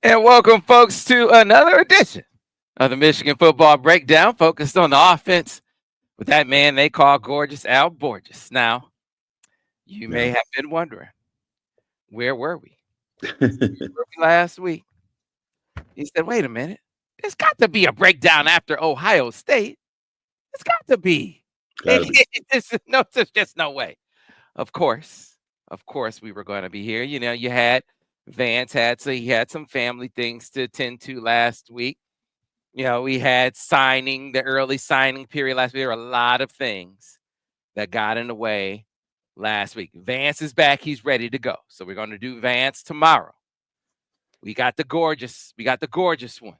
And welcome, folks, to another edition of the Michigan Football Breakdown, focused on the offense with that man they call Gorgeous Al Borges. Now, you may Yeah. have been wondering, where were we? Where were we last week? He said, wait a minute. There's got to be a breakdown after Ohio State. It's got to be. Gotta be. There's just no way. Of course, we were going to be here. You had Vance he had some family things to attend to last week. We had the early signing period last week. There were a lot of things that got in the way last week. Vance is back. He's ready to go. So we're going to do Vance tomorrow. We got the gorgeous one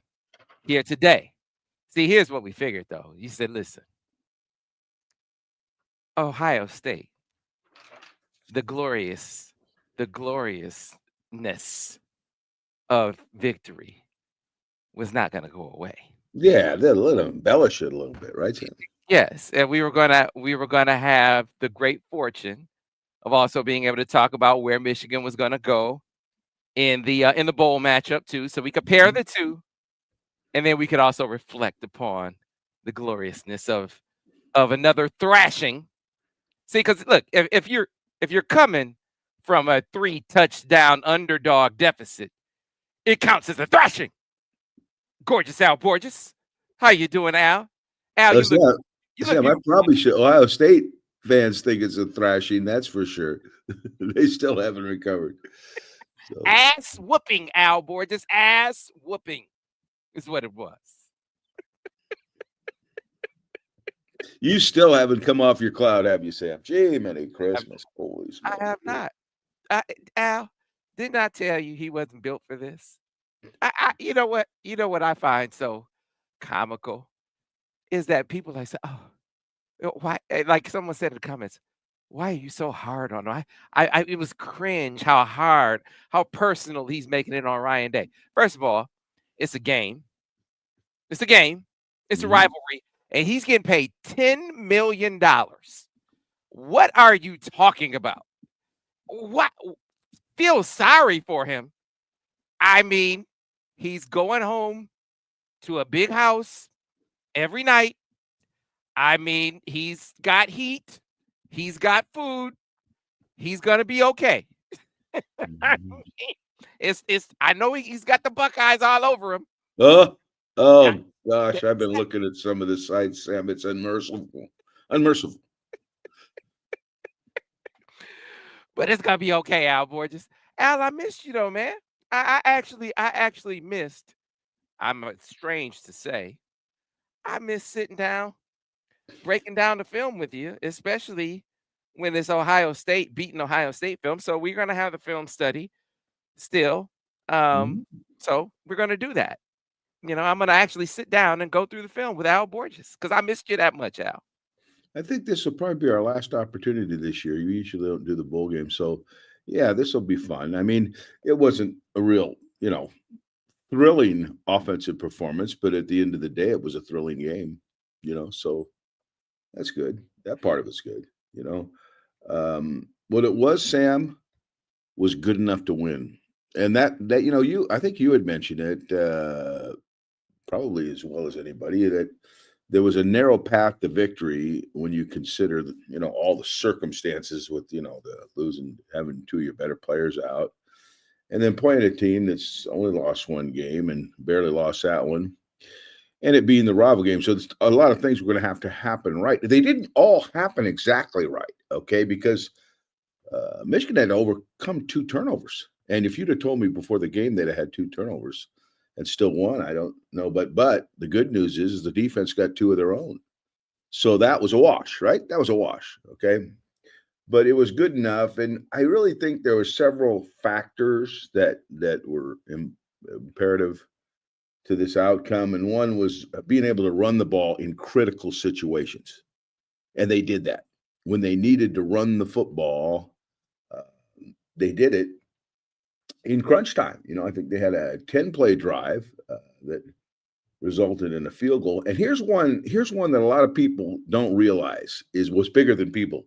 here today. See, here's what we figured though. You said, listen, Ohio State, the glorious, the gloriousness of victory was not going to go away. Yeah, they'll let them embellish it a little bit, right, Sam? Yes, and we were gonna have the great fortune of also being able to talk about where Michigan was gonna go in the bowl matchup too, so we compare Mhm. the two, and then we could also reflect upon the gloriousness of another thrashing. See, because look, if you're coming from a 3 touchdown underdog deficit, it counts as a thrashing. Gorgeous Al Borges, how you doing, Al? Al, Oh, you look Sam, you look Sam, I beautiful. probably should. Ohio State fans think it's a thrashing, that's for sure. They still haven't recovered. So Ass whooping, Al Borges. Ass whooping is what it was. you still haven't come off your cloud, have you, Sam? Gee, many I Christmas. Holy I smoke. have not. Al, didn't I tell you he wasn't built for this? You know what? You know what I find so comical is that people like say, "Oh, why?" Like someone said in the comments, "Why are you so hard on him?" It was cringe how hard, how personal he's making it on Ryan Day. First of all, it's a game. It's a game. It's a Mhm. rivalry, and he's getting paid $10 million. What are you talking about? What? Feel sorry for him. I mean, he's going home to a big house every night. I mean, he's got heat. He's got food. He's gonna be okay. I Mhm. mean, it's. I know he's got the Buckeyes all over him. Oh, I- oh gosh, I've been looking at some of the sites, Sam. It's unmerciful. Unmerciful. But it's gonna be okay, Al Borges. Al, I missed you though, man. I actually missed. Strange to say, I miss sitting down, breaking down the film with you, especially when it's Ohio State beating Ohio State film. So we're gonna have the film study still. Um, Mhm. so we're gonna do that. I'm gonna actually sit down and go through the film with Al Borges because I missed you that much, Al. I think this will probably be our last opportunity this year. You usually don't do the bowl game. So, yeah, this will be fun. I mean, it wasn't a real, thrilling offensive performance, but at the end of the day, it was a thrilling game, so that's good. That part of it's good, you know. What it was, Sam, was good enough to win. And I think you had mentioned it probably as well as anybody that there was a narrow path to victory when you consider, all the circumstances with, the losing, having two of your better players out, and then playing a team that's only lost one game and barely lost that one, and it being the rival game. So a lot of things were going to happen right. They didn't all happen exactly right, okay? Because Michigan had to overcome two turnovers. And if you'd have told me before the game they'd have had two turnovers and still won, I don't know. But the good news is the defense got two of their own. So that was a wash, right? That was a wash. Okay. But it was good enough. And I really think there were several factors that were imperative to this outcome. And one was being able to run the ball in critical situations. And they did that. When they needed to run the football, uh, they did it in crunch time. I think they had a 10-play drive that resulted in a field goal. And here's one that a lot of people don't realize is what's bigger than people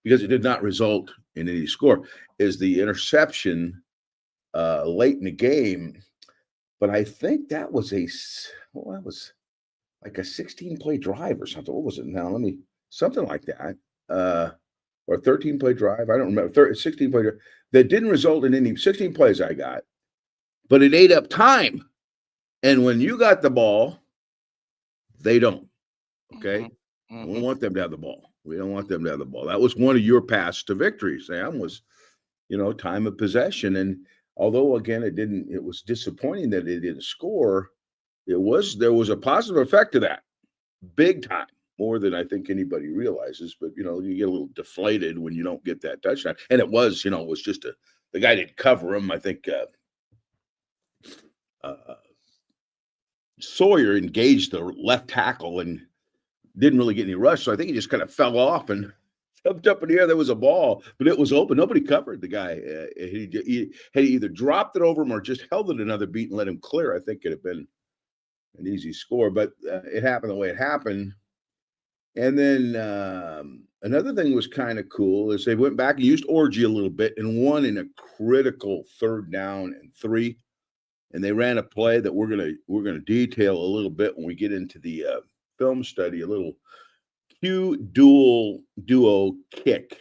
because it did not result in any score is the interception late in the game. but I think that was that was like a 16-play drive or something. What was it now? Something like that. Or a 13-play drive. I don't remember. 16-play drive that didn't result in any 16 plays I got, but it ate up time. And when you got the ball, they don't. Okay. Mhm. We don't Mhm. want them to have the ball. We don't want them to have the ball. That was one of your paths to victory, Sam, was, time of possession. And although again it was disappointing that they didn't score, there was a positive effect to that. Big time. More than I think anybody realizes, but you get a little deflated when you don't get that touchdown. And it was just the guy didn't cover him. I think Sawyer engaged the left tackle and didn't really get any rush. So I think he just kind of fell off and jumped up in the air. There was a ball, but it was open. Nobody covered the guy. He had either dropped it over him or just held it another beat and let him clear. I think it'd have been an easy score, but it happened the way it happened. And then another thing was kind of cool is they went back and used Orgy a little bit and won in a critical 3rd down and 3. And they ran a play that we're gonna detail a little bit when we get into the film study. A little Q duo kick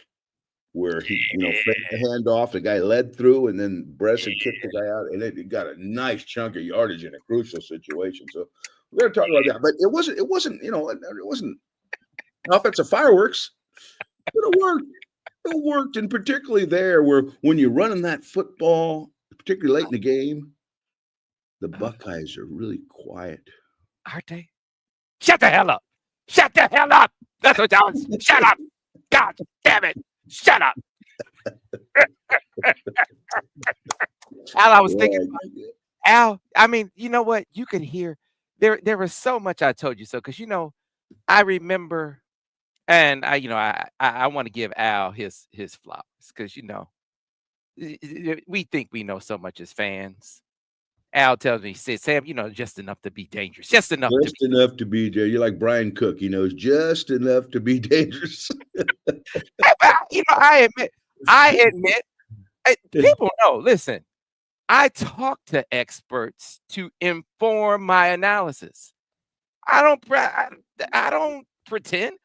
where he faked the handoff. The guy led through, and then Bresson kicked the guy out, and it got a nice chunk of yardage in a crucial situation. So we're gonna talk about that. But it wasn't offensive fireworks. But it worked. It worked, and particularly there, where when you're running that football, particularly late in the game, the Uh, Buckeyes are really quiet. aren't they? Shut the hell up. Shut the hell up. That's what y'all. Shut up. God damn it. Shut up. Al, I was thinking about Al. I mean, you know what? You could hear there was so much I told you so because I remember and I want to give Al his flowers because we think we know so much as fans. Al tells me, he says, Sam, just enough to be dangerous. Just enough to Just be enough to be there. You're like Brian Cook. He knows just enough to be dangerous. I admit, people know, listen, I talk to experts to inform my analysis. I don't pretend.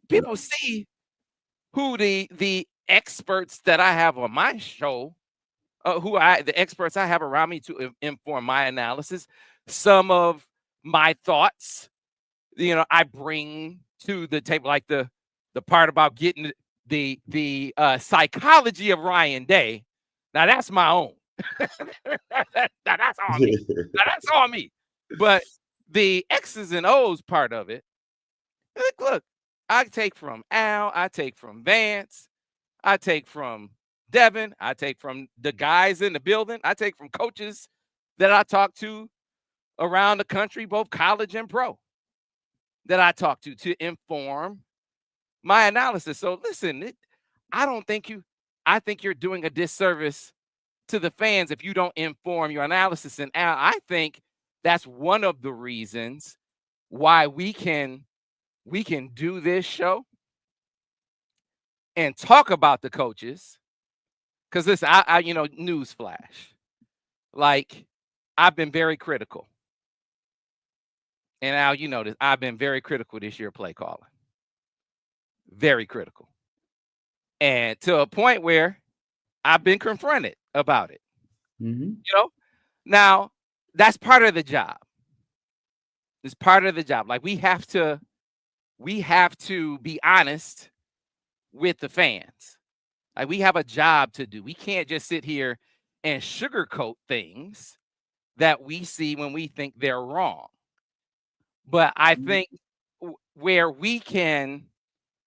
People No. see who the experts that I have on my show, the experts I have around me to inform my analysis. Some of my thoughts, I bring to the table, like the part about getting the psychology of Ryan Day. Now that's my own. Now that's on me. Now that's on me. But the X's and O's part of it, look, I take from Al, I take from Vance, I take from Devin, I take from the guys in the building, I take from coaches that I talk to around the country, both college and pro, that I talk to inform my analysis. So listen, I don't think I think you're doing a disservice to the fans if you don't inform your analysis. And Al, I think that's one of the reasons why we can do this show and talk about the coaches. Because listen, I news flash. Like, I've been very critical. And Al, you know this. I've been very critical this year play calling. Very critical. And to a point where I've been confronted about it. Mhm. You know? Now, that's part of the job. It's part of the job. Like we have to be honest with the fans. Like we have a job to do. We can't just sit here and sugarcoat things that we see when we think they're wrong. But I think where we can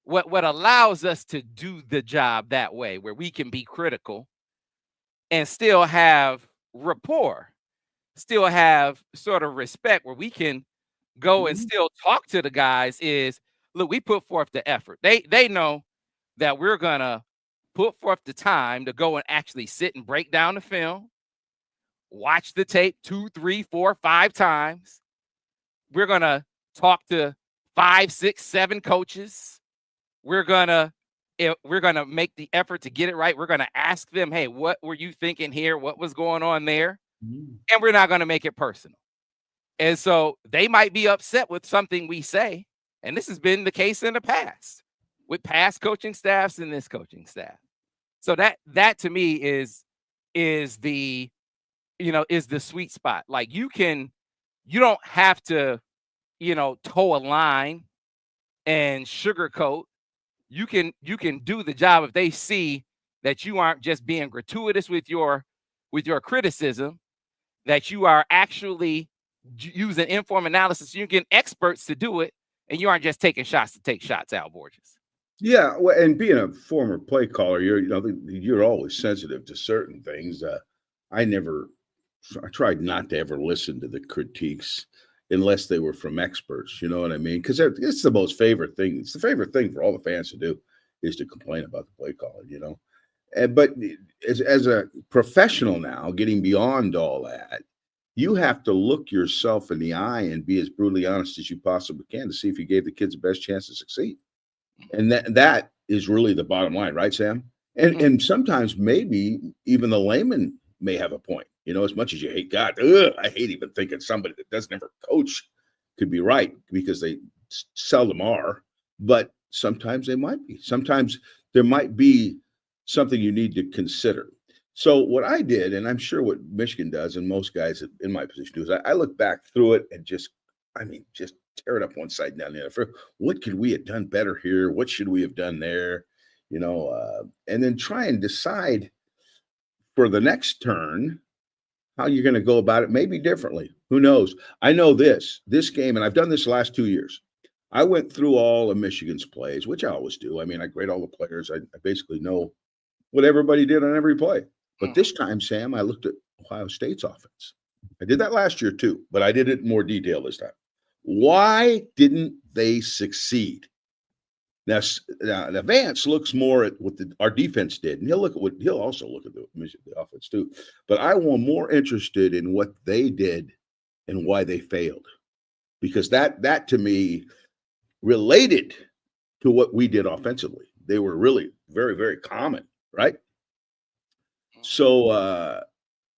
what allows us to do the job that way, where we can be critical and still have rapport, still have sort of respect, where we can go and Mhm. still talk to the guys is look, we put forth the effort. They know that we're gonna put forth the time to go and actually sit and break down the film, watch the tape 2, 3, 4, 5 times. We're gonna talk to 5, 6, 7 coaches. We're gonna we're make the effort to get it right. We're gonna ask them, hey, what were you thinking here? What was going on there? Mm. and we're not going to make it personal. And so they might be upset with something we say. And this has been the case in the past with past coaching staffs and this coaching staff. So that to me is the is the sweet spot. Like you don't have to, toe a line and sugarcoat. You can do the job if they see that you aren't just being gratuitous with your criticism, that you are actually using informed analysis. You get experts to do it, and you aren't just taking shots to take shots, Al Borges. Yeah, well, and being a former play caller, you're always sensitive to certain things. I never, I tried not to ever listen to the critiques unless they were from experts. You know what I mean? Because it's the most favorite thing. It's the favorite thing for all the fans to do is to complain about the play caller. But as a professional now, getting beyond all that, you have to look yourself in the eye and be as brutally honest as you possibly can to see if you gave the kids the best chance to succeed. And that is really the bottom line, right, Sam? And sometimes maybe even the layman may have a point. As much as you hate God, I hate even thinking somebody that doesn't ever coach could be right, because they seldom are. But sometimes they might be. Sometimes there might be something you need to consider. So what I did, and I'm sure what Michigan does, and most guys in my position do, is I look back through it and just tear it up one side and down the other. What could we have done better here? What should we have done there? And then try and decide for the next turn how you're going to go about it, maybe differently. Who knows? I know this game, and I've done this the last 2 years. I went through all of Michigan's plays, which I always do. I grade all the players. I basically know what everybody did on every play. But this time, Sam, I looked at Ohio State's offense. I did that last year too, but I did it in more detail this time. Why didn't they succeed? Now Vance looks more at what our defense did, and he'll also look at the offense too. But I was more interested in what they did and why they failed, because that to me related to what we did offensively. They were really very, very common, right? So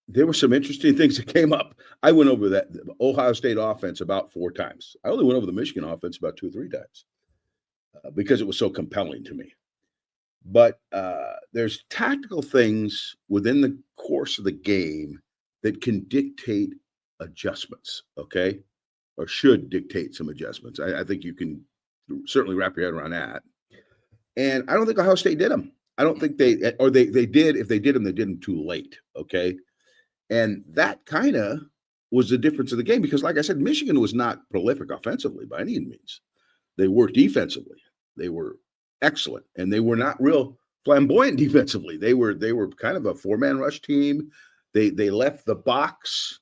there were some interesting things that came up. I went over the Ohio State offense about 4 times. I only went over the Michigan offense about 2 or 3 times because it was so compelling to me. But there's tactical things within the course of the game that can dictate adjustments, okay? Or should dictate some adjustments. I think you can certainly wrap your head around that. And I don't think Ohio State did them. I don't think they did. If they did them, they did them too late, okay? And that kind of was the difference of the game, because, like I said, Michigan was not prolific offensively by any means. They were defensively. They were excellent, and they were not real flamboyant defensively. They were kind of a 4-man rush team. They left the box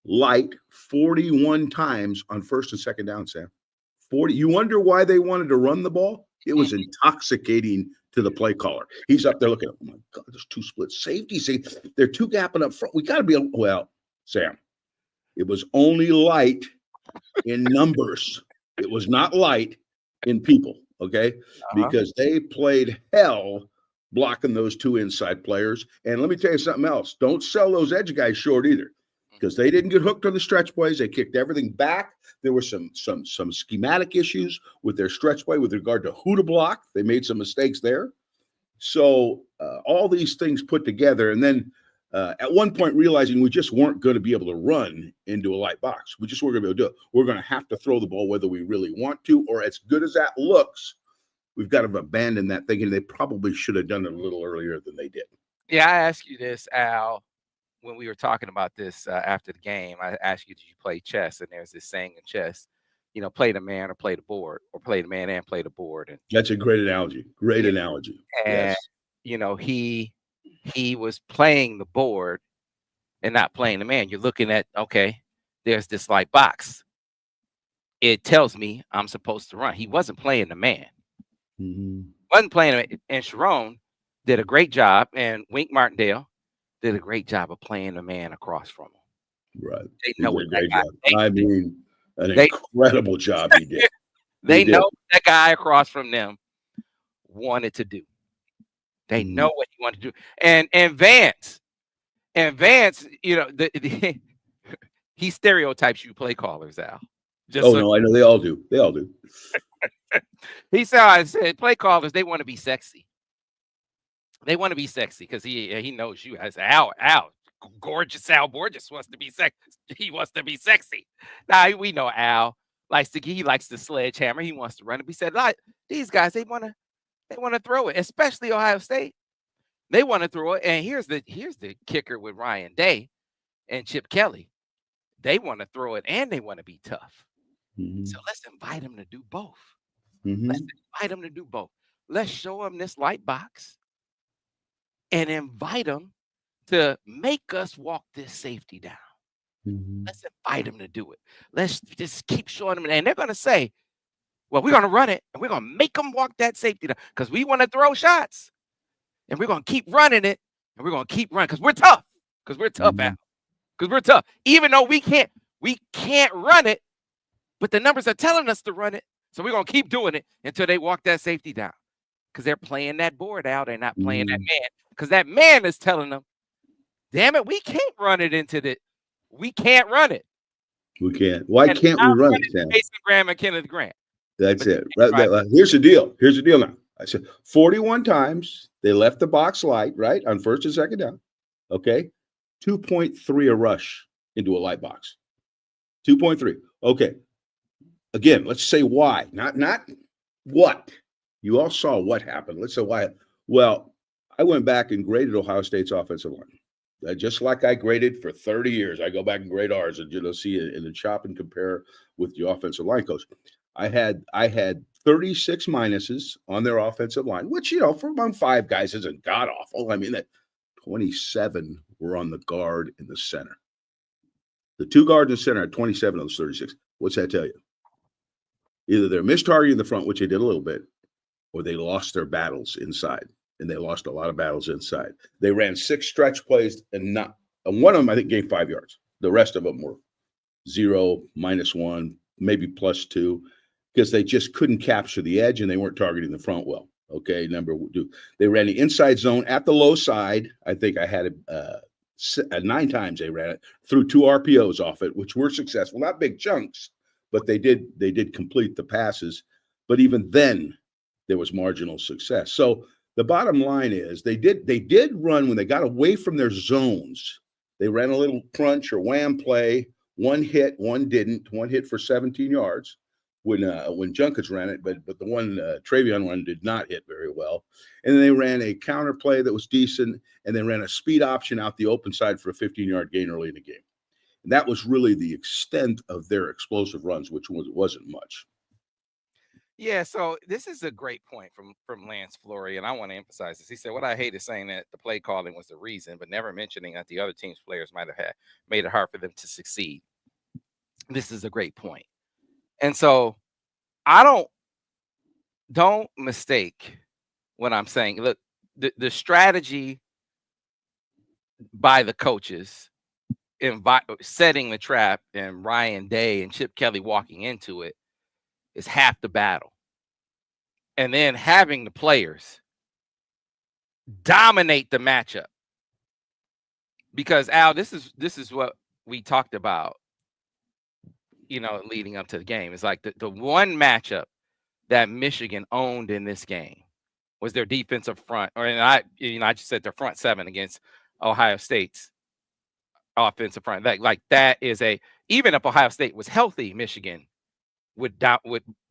light 41 times on first and second down, Sam. 40. You wonder why they wanted to run the ball? It was intoxicating to the play caller. He's up there looking, oh my God, there's 2 split safeties. They're 2 gapping up front. We got to be, Sam, it was only light in numbers. It was not light in people, okay? Because they played hell blocking those 2 inside players. And let me tell you something else. Don't sell those edge guys short either, because they didn't get hooked on the stretch plays. They kicked everything back. There were some schematic issues with their stretch play with regard to who to block. They made some mistakes there. So all these things put together, and then at one point realizing we just weren't going to be able to run into a light box. We just weren't going to be able to do it. We're going to have to throw the ball whether we really want to, or as good as that looks, we've got to abandon that thinking. They probably should have done it a little earlier than they did. Yeah, I asked you this, Al, when we were talking about this after the game. I asked you, did you play chess? And there's this saying in chess, play the man or play the board, or play the man and play the board. And that's a great analogy. Great analogy. And yes. He was playing the board and not playing the man. You're looking at, okay, there's this light box. It tells me I'm supposed to run. He wasn't playing the man. Wasn't playing him. And Sharon did a great job, and Wink Martindale did a great job of playing the man across from him. Right. They know what that guy. An incredible job he did. They know what that guy across from them wanted to do. They know what he wanted to do. And Vance, And Vance, he stereotypes you play callers, Al. Just Oh so no, I know they all do. They all do. he said, I said, play callers, they want to be sexy. They want to be sexy because he knows you as Al, gorgeous Al Borges wants to be sexy. He wants to be sexy. Now we know Al he likes the sledgehammer. He wants to run it. We said, like, these guys, they want to throw it, especially Ohio State. They want to throw it. And here's the kicker with Ryan Day and Chip Kelly. They want to throw it and they want to be tough. So Mm-hmm. let's invite them to do both. Let's Mm-hmm. invite them to do both. Let's show them this light box and invite them to make us walk this safety down. Mm-hmm. Let's invite them to do it. Let's just keep showing them. And they're going to say, well, we're going to run it and we're going to make them walk that safety down because we want to throw shots and we're going to keep running it and we're going to keep running because we're tough. Because we're tough, Mm-hmm. Al. Because we're tough. Even though we can't run it, but the numbers are telling us to run it. So we're going to keep doing it until they walk that safety down. Because they're playing that board out. They're not playing that man. Because that man is telling them, damn it, we can't run it into the. We can't run it. We can't. Why And can't we I'm run running it, Sam? Mason Graham and Kenneth Grant. That's But they it. can't try. Here's the deal. Here's the deal now. I said 41 times they left the box light, right? On first and second down. Okay. 2.3 a rush into a light box. 2.3. Okay. Again, let's say why. Not what. You all saw what happened. Let's say why. Well, I went back and graded Ohio State's offensive line. Just like I graded for 30 years. I go back and grade ours and see it in the shop and compare with the offensive line coach. I had 36 minuses on their offensive line, which, for among five guys isn't god awful. I mean, that 27 were on the guard in the center. The two guards in the center had 27 of those 36. What's that tell you? Either they're mistargeting the front, which they did a little bit, or they lost their battles inside. And they lost a lot of battles inside. They ran 6 stretch plays and one of them, I think, gained 5 yards. The rest of them were 0, -1, maybe +2, because they just couldn't capture the edge and they weren't targeting the front well. Okay, number 2. They ran the inside zone at the low side. I think I had it 9 times they ran it, threw 2 RPOs off it, which were successful. Not big chunks, but they did complete the passes. But even then, there was marginal success. So the bottom line is they did run when they got away from their zones. They ran a little crunch or wham play. One hit, one didn't. One hit for 17 yards when Junkins ran it, but the one Travion one did not hit very well. And then they ran a counter play that was decent, and then ran a speed option out the open side for a 15-yard gain early in the game. And that was really the extent of their explosive runs, which wasn't much. Yeah, so this is a great point from Lance Flory, and I want to emphasize this. He said, "What I hate is saying that the play calling was the reason, but never mentioning that the other team's players might have made it hard for them to succeed." This is a great point, and so I don't mistake what I'm saying. Look, the strategy by the coaches setting the trap and Ryan Day and Chip Kelly walking into it is half the battle. And then having the players dominate the matchup. Because Al, this is what we talked about, leading up to the game. It's like the one matchup that Michigan owned in this game was their defensive front, I just said their front 7 against Ohio State's offensive front. Like that is even if Ohio State was healthy, Michigan would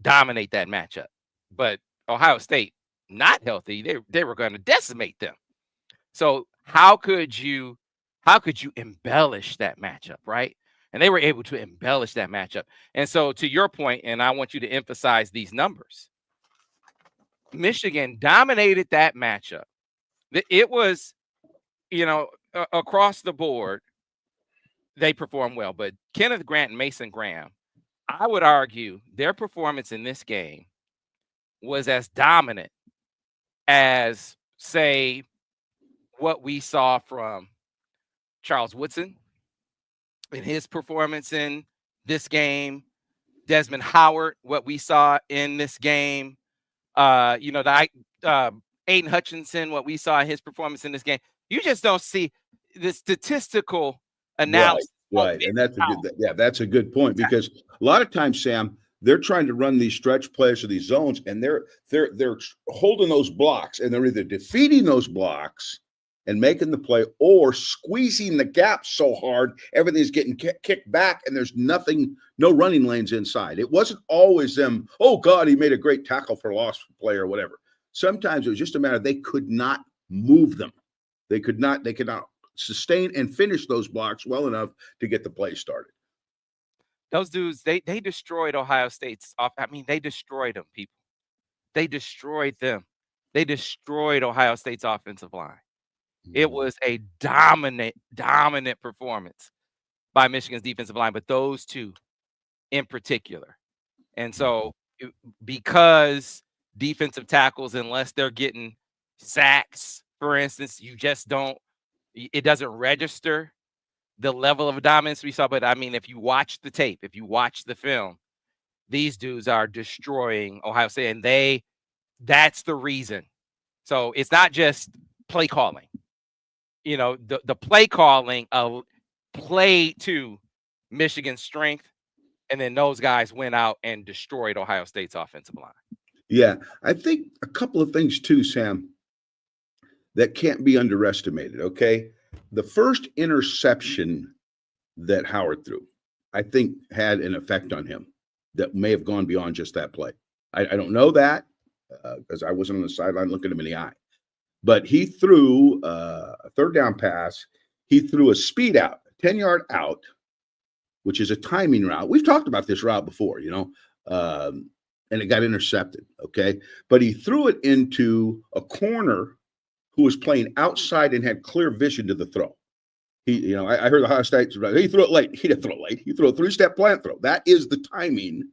dominate that matchup. But Ohio State not healthy, they were going to decimate them. So how could you embellish that matchup, right? And they were able to embellish that matchup. And so to your point, and I want you to emphasize these numbers, Michigan dominated that matchup. It was, across the board, they performed well. But Kenneth Grant and Mason Graham, I would argue their performance in this game was as dominant as, say, what we saw from Charles Woodson in his performance in this game, Desmond Howard, what we saw in this game, Aiden Hutchinson, what we saw in his performance in this game. You just don't see the statistical Right, analysis won't right, bear and that's a out. good yeah, that's a good point Exactly. because a lot of times, Sam, they're trying to run these stretch plays or these zones, and they're holding those blocks, and they're either defeating those blocks and making the play or squeezing the gap so hard everything's getting kicked back, and there's nothing, no running lanes inside. It wasn't always them. Oh God, he made a great tackle for a lost play or whatever. Sometimes it was just a matter they could not move them. They could not sustain and finish those blocks well enough to get the play started. Those dudes, they destroyed Ohio State's off. I mean, they destroyed them, people. They destroyed them. They destroyed Ohio State's offensive line. It Mhm. was a dominant performance by Michigan's defensive line, but those two in particular. And so, because defensive tackles, unless they're getting sacks, for instance, you just don't. It doesn't register the level of dominance we saw. But I mean, if you watch the tape, if you watch the film, these dudes are destroying Ohio State, and that's the reason. So it's not just play calling. The play calling played to Michigan's strength, and then those guys went out and destroyed Ohio State's offensive line. Yeah, I think a couple of things too, Sam, that can't be underestimated. Okay, the first interception that Howard threw, I think, had an effect on him that may have gone beyond just that play. I don't know that because I wasn't on the sideline looking him in the eye. But he threw a third down pass. He threw a speed out, 10-yard out, which is a timing route. We've talked about this route before, and it got intercepted. Okay. But he threw it into a corner who was playing outside and had clear vision to the throw. I heard the Ohio State, he threw it late. He didn't throw it late. He threw a 3-step plant throw. That is the timing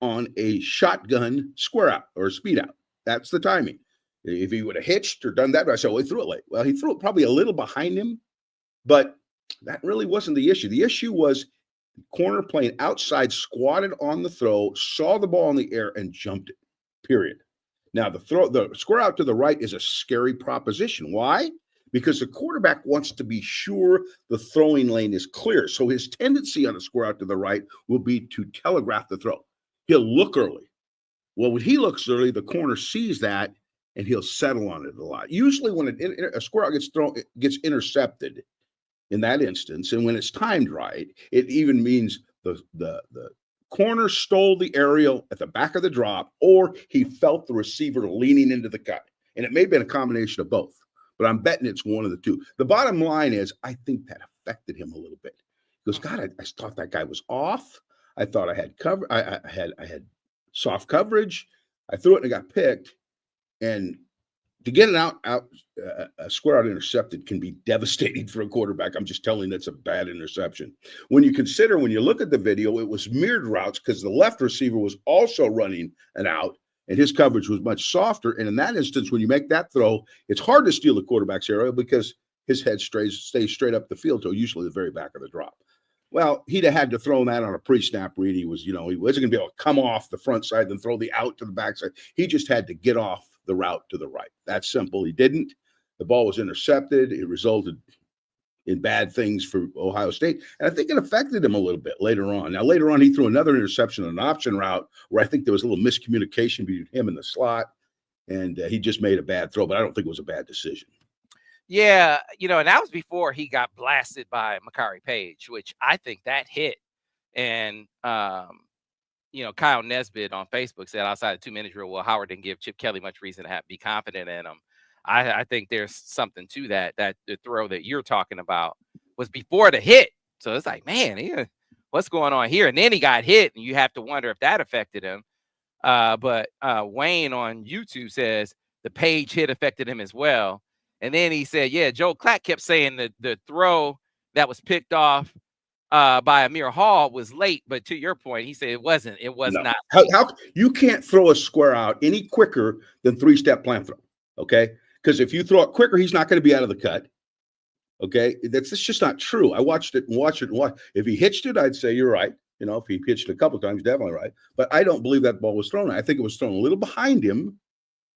on a shotgun square out or speed out. That's the timing. If he would have hitched or done that, I said, well, he threw it late. Well, he threw it probably a little behind him, but that really wasn't the issue. The issue was corner playing outside, squatted on the throw, saw the ball in the air, and jumped it, period. Now, the square out to the right is a scary proposition. Why? Because the quarterback wants to be sure the throwing lane is clear. So his tendency on a square out to the right will be to telegraph the throw. He'll look early. Well, when he looks early, the corner sees that and he'll settle on it a lot. Usually, when a square out gets thrown, it gets intercepted in that instance, and when it's timed right, it even means the corner stole the aerial at the back of the drop, or he felt the receiver leaning into the cut, and it may have been a combination of both. But I'm betting it's one of the two. The bottom line is, I think that affected him a little bit. He goes, God, I thought that guy was off. I thought I had cover. I had soft coverage. I threw it and it got picked. And to get it out a square out intercepted can be devastating for a quarterback. I'm just telling you, that's a bad interception. When you look at the video, it was mirrored routes because the left receiver was also running an out and his coverage was much softer. And in that instance, when you make that throw, it's hard to steal the quarterback's aerial because his head stays straight up the field to usually the very back of the drop. Well, he'd have had to throw that on a pre-snap read. He wasn't going to be able to come off the front side and throw the out to the backside. He just had to get off the route to the right. That's simple. He didn't. The ball was intercepted. It resulted in bad things for Ohio State. And I think it affected him a little bit later on. Now, later on, he threw another interception on an option route where I think there was a little miscommunication between him and the slot, and he just made a bad throw, but I don't think it was a bad decision. Yeah, and that was before he got blasted by Makari Page, which I think that hit. And Kyle Nesbitt on Facebook said outside of 2 minutes rule, well, Howard didn't give Chip Kelly much reason to be confident in him. I think there's something to that the throw that you're talking about was before the hit. So it's like, man, what's going on here? And then he got hit, and you have to wonder if that affected him. But Wayne on YouTube says the Page hit affected him as well. And then he said, yeah, Joe Clack kept saying that the throw that was picked off by Amir Hall was late, but to your point, he said it wasn't. It was not. How you can't throw a square out any quicker than 3-step plant throw, okay? Because if you throw it quicker, he's not going to be out of the cut. Okay, that's just not true. I watched it. If he hitched it, I'd say you're right. If he pitched it a couple of times, definitely right. But I don't believe that ball was thrown. I think it was thrown a little behind him,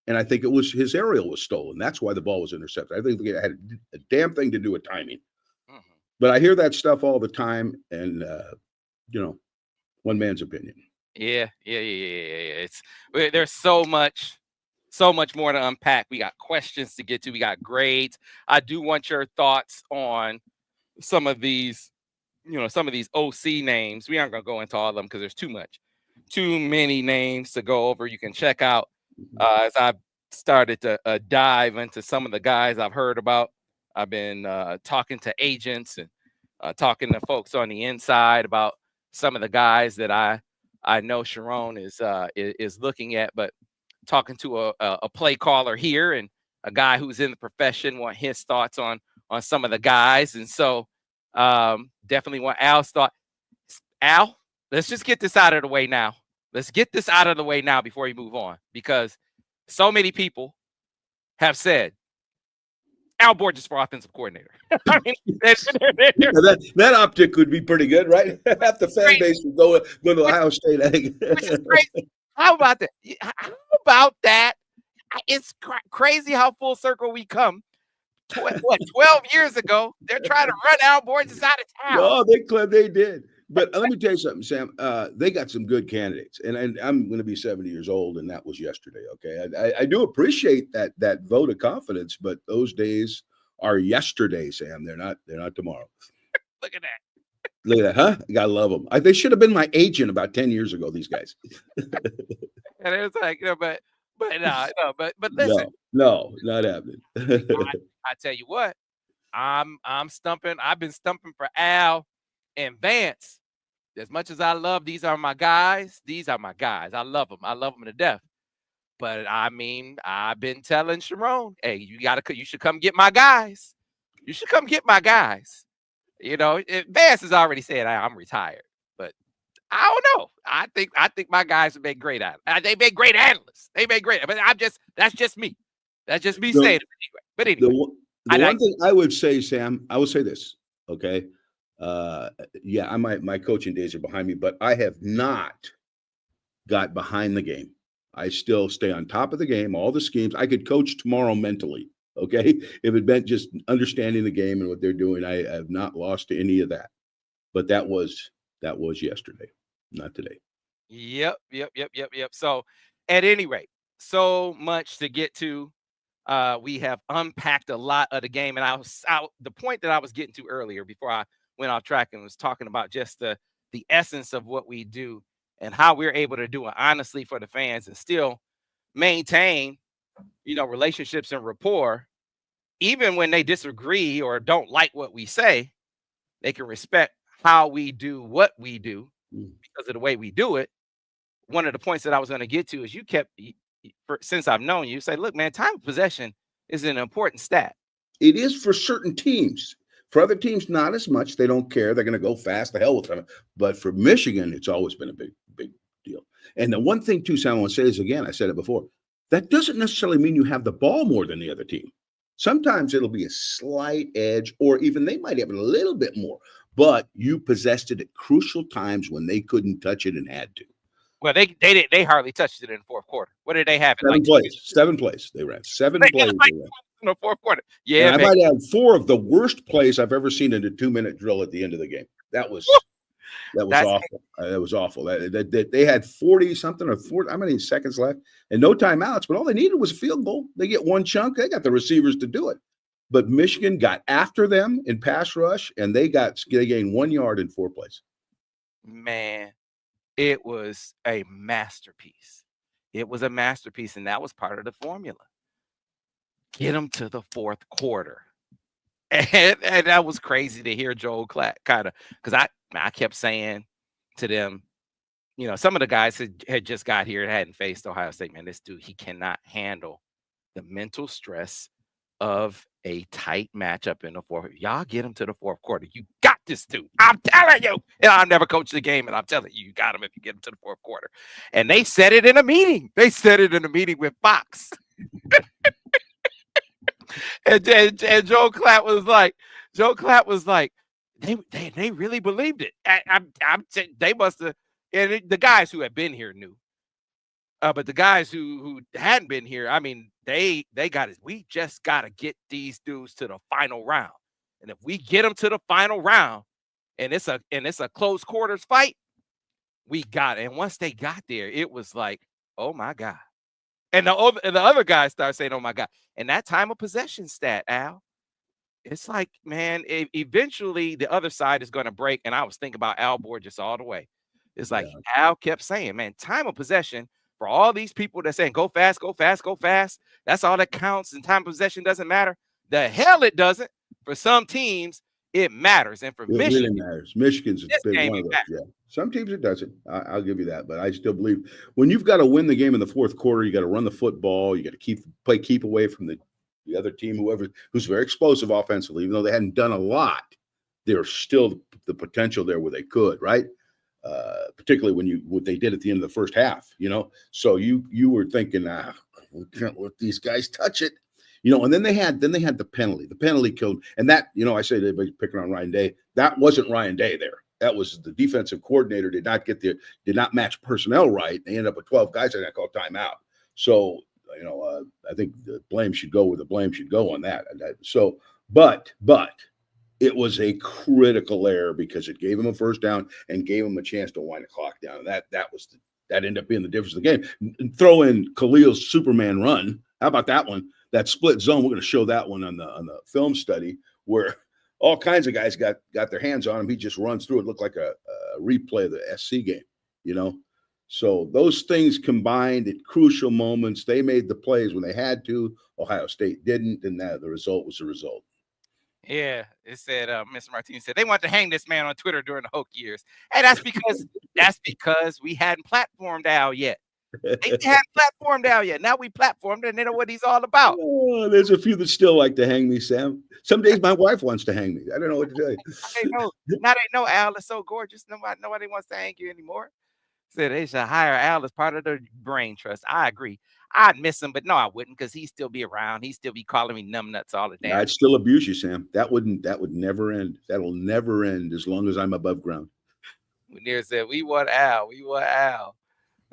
and I think it was his aerial was stolen. That's why the ball was intercepted. I think it had a damn thing to do with timing But I hear that stuff all the time, and you know, one man's opinion. Yeah. There's so much more to unpack. We got questions to get to. We got grades. I do want your thoughts on some of these, some of these OC names. We aren't gonna go into all of them because there's too many names to go over. You can check out as I've started to dive into some of the guys I've heard about. I've been talking to agents and talking to folks on the inside about some of the guys that I know Sharon is looking at, but talking to a play caller here and a guy who's in the profession, want his thoughts on some of the guys. And so definitely want Al's thought. Al, let's just get this out of the way now. Let's get this out of the way now before we move on, because so many people have said Al Borges for offensive coordinator. I mean, that optic would be pretty good, right? Half the fan crazy. base would go to Ohio State, I think. Which is crazy. How about that? How about that? It's crazy how full circle we come. 12 years ago, they're trying to run Al Borges out of town. Oh, they did. But let me tell you something, Sam. They got some good candidates, and I'm going to be 70 years old, and that was yesterday. Okay, I do appreciate that vote of confidence, but those days are yesterday, Sam. They're not tomorrow. Look at that. Look at that, huh? You gotta love them. They should have been my agent about 10 years ago. These guys. And it was like, but listen, no, not happening. I tell you what, I'm stumping. I've been stumping for Al and Vance. As much as I love, these are my guys. These are my guys. I love them. I love them to death. But I mean, I've been telling Sharon, hey, you should come get my guys. You should come get my guys. Vance has already said I'm retired, but I don't know. I think my guys have been great at it. They made great analysts. They made great. But that's just me. That's just me saying it anyway. But anyway, the one thing I would say, Sam, I would say this. Okay. Yeah, my coaching days are behind me, but I have not got behind the game. I still stay on top of the game, all the schemes. I could coach tomorrow mentally. Okay. If it meant just understanding the game and what they're doing, I have not lost any of that. But that was yesterday, not today. Yep. So at any rate, so much to get to. We have unpacked a lot of the game, and the point that I was getting to earlier before I went off track and was talking about just the essence of what we do and how we're able to do it honestly for the fans and still maintain, relationships and rapport, even when they disagree or don't like what we say. They can respect how we do what we do because of the way we do it. One of the points that I was going to get to is since I've known you, say, look, man, time of possession is an important stat. It is for certain teams. For other teams, not as much. They don't care. They're going to go fast. The hell with them. But for Michigan, it's always been a big deal. And the one thing, too, Sam, I want to say is, again, I said it before, that doesn't necessarily mean you have the ball more than the other team. Sometimes it'll be a slight edge, or even they might have it a little bit more, but you possessed it at crucial times when they couldn't touch it and had to. Well, they hardly touched it in the fourth quarter. What did they have? Seven plays. They ran 7 plays. In the fourth quarter. Yeah, and I might add 4 of the worst plays I've ever seen in a 2-minute drill at the end of the game. That was awful. That was awful. They had 40 something or 40, how many seconds left and no timeouts, but all they needed was a field goal. They get one chunk. They got the receivers to do it. But Michigan got after them in pass rush, and they gained 1 yard in 4 plays. Man, it was a masterpiece. It was a masterpiece, and that was part of the formula. Get them to the fourth quarter. And that was crazy to hear Joel Klatt kind of, because I kept saying to them, some of the guys had just got here and hadn't faced Ohio State. Man, this dude, he cannot handle the mental stress of a tight matchup in the fourth. Y'all get him to the fourth quarter. You got this dude. I'm telling you. And I've never coached the game, and I'm telling you, you got him if you get him to the fourth quarter. And they said it in a meeting. They said it in a meeting with Fox. and Joe Klatt was like, they really believed it. They must have. And the guys who had been here knew. But the guys who hadn't been here, I mean, they got it. We just got to get these dudes to the final round. And if we get them to the final round and it's a close quarters fight, we got it. And once they got there, it was like, oh my God. And the other guys start saying, oh my God. And that time of possession stat, Al, it's like, man, eventually the other side is going to break. And I was thinking about Al Borges all the way. It's like Yeah. Al kept saying, man, time of possession for all these people that saying go fast, go fast, go fast. That's all that counts. And time of possession doesn't matter. The hell it doesn't. For some teams, it matters. And for It really Michigan, matters. Michigan's a this big game, one it of those. matters. Yeah. Some teams it doesn't. I'll give you that. But I still believe when you've got to win the game in the fourth quarter, you got to run the football. You got to keep away from the other team, who's very explosive offensively, even though they hadn't done a lot. There's still the potential there where they could, right? Particularly what they did at the end of the first half, So you were thinking, we can't let these guys touch it. And then they had the penalty. The penalty killed, and that, I say everybody's picking on Ryan Day. That wasn't Ryan Day there. That was the defensive coordinator did not match personnel right. They ended up with 12 guys and I called timeout. So, I think the blame should go where the blame should go on that. So, but it was a critical error because it gave him a first down and gave him a chance to wind the clock down. And that ended up being the difference of the game. And throw in Khalil's Superman run. How about that one? That split zone. We're going to show that one on the film study where all kinds of guys got their hands on him. He just runs through it. Looked like a replay of the SC game, So those things combined at crucial moments, they made the plays when they had to. Ohio State didn't, and the result was the result. Yeah, it said Mr. Martinez said they want to hang this man on Twitter during the Hoke years. And that's because we hadn't platformed Al yet. They hadn't platformed Al yet. Now we platformed and they know what he's all about. Oh, there's a few that still like to hang me, Sam. Some days my wife wants to hang me. I don't know what to tell you. Now they know Al is so gorgeous. Nobody wants to hang you anymore. Said they should hire Al as part of the brain trust. I agree. I'd miss him, but no, I wouldn't, because he'd still be around. He'd still be calling me numbnuts all the damn. I'd still abuse you, Sam. That would never end. That'll never end as long as I'm above ground. Munir said, we want Al. We want Al.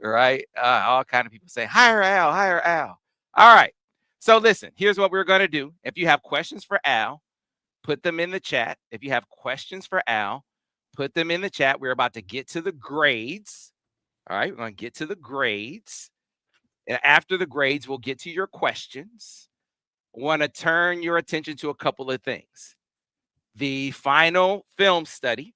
Right? All kind of people say, hire Al, hire Al. All right. So listen, here's what we're going to do. If you have questions for Al, put them in the chat. If you have questions for Al, put them in the chat. We're about to get to the grades. All right. We're going to get to the grades. And after the grades, we'll get to your questions. I want to turn your attention to a couple of things. The final film study,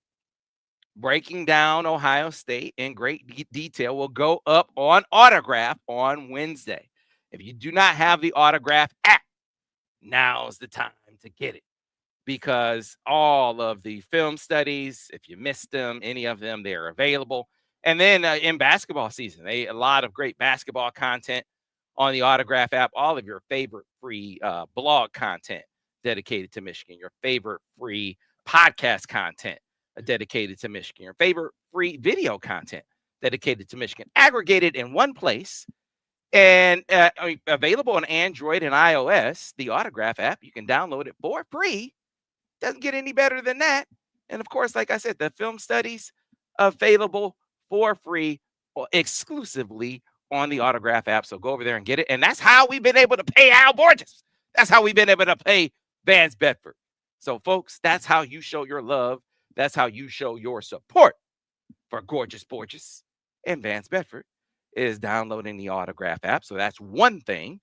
breaking down Ohio State in great detail, will go up on Autograph on Wednesday. If you do not have the Autograph app, now's the time to get it, because all of the film studies, if you missed them, any of them, they're available. And then in basketball season, a lot of great basketball content on the Autograph app, all of your favorite free blog content dedicated to Michigan, your favorite free podcast content dedicated to Michigan, your favorite free video content dedicated to Michigan, aggregated in one place and available on Android and iOS. The Autograph app, you can download it for free. Doesn't get any better than that. And of course, like I said, the film studies available for free or exclusively on the Autograph app. So go over there and get it. And that's how we've been able to pay Al Borges. That's how we've been able to pay Vance Bedford. So, folks, that's how you show your love. That's how you show your support for Gorgeous Borges and Vance Bedford, is downloading the Autograph app. So that's one thing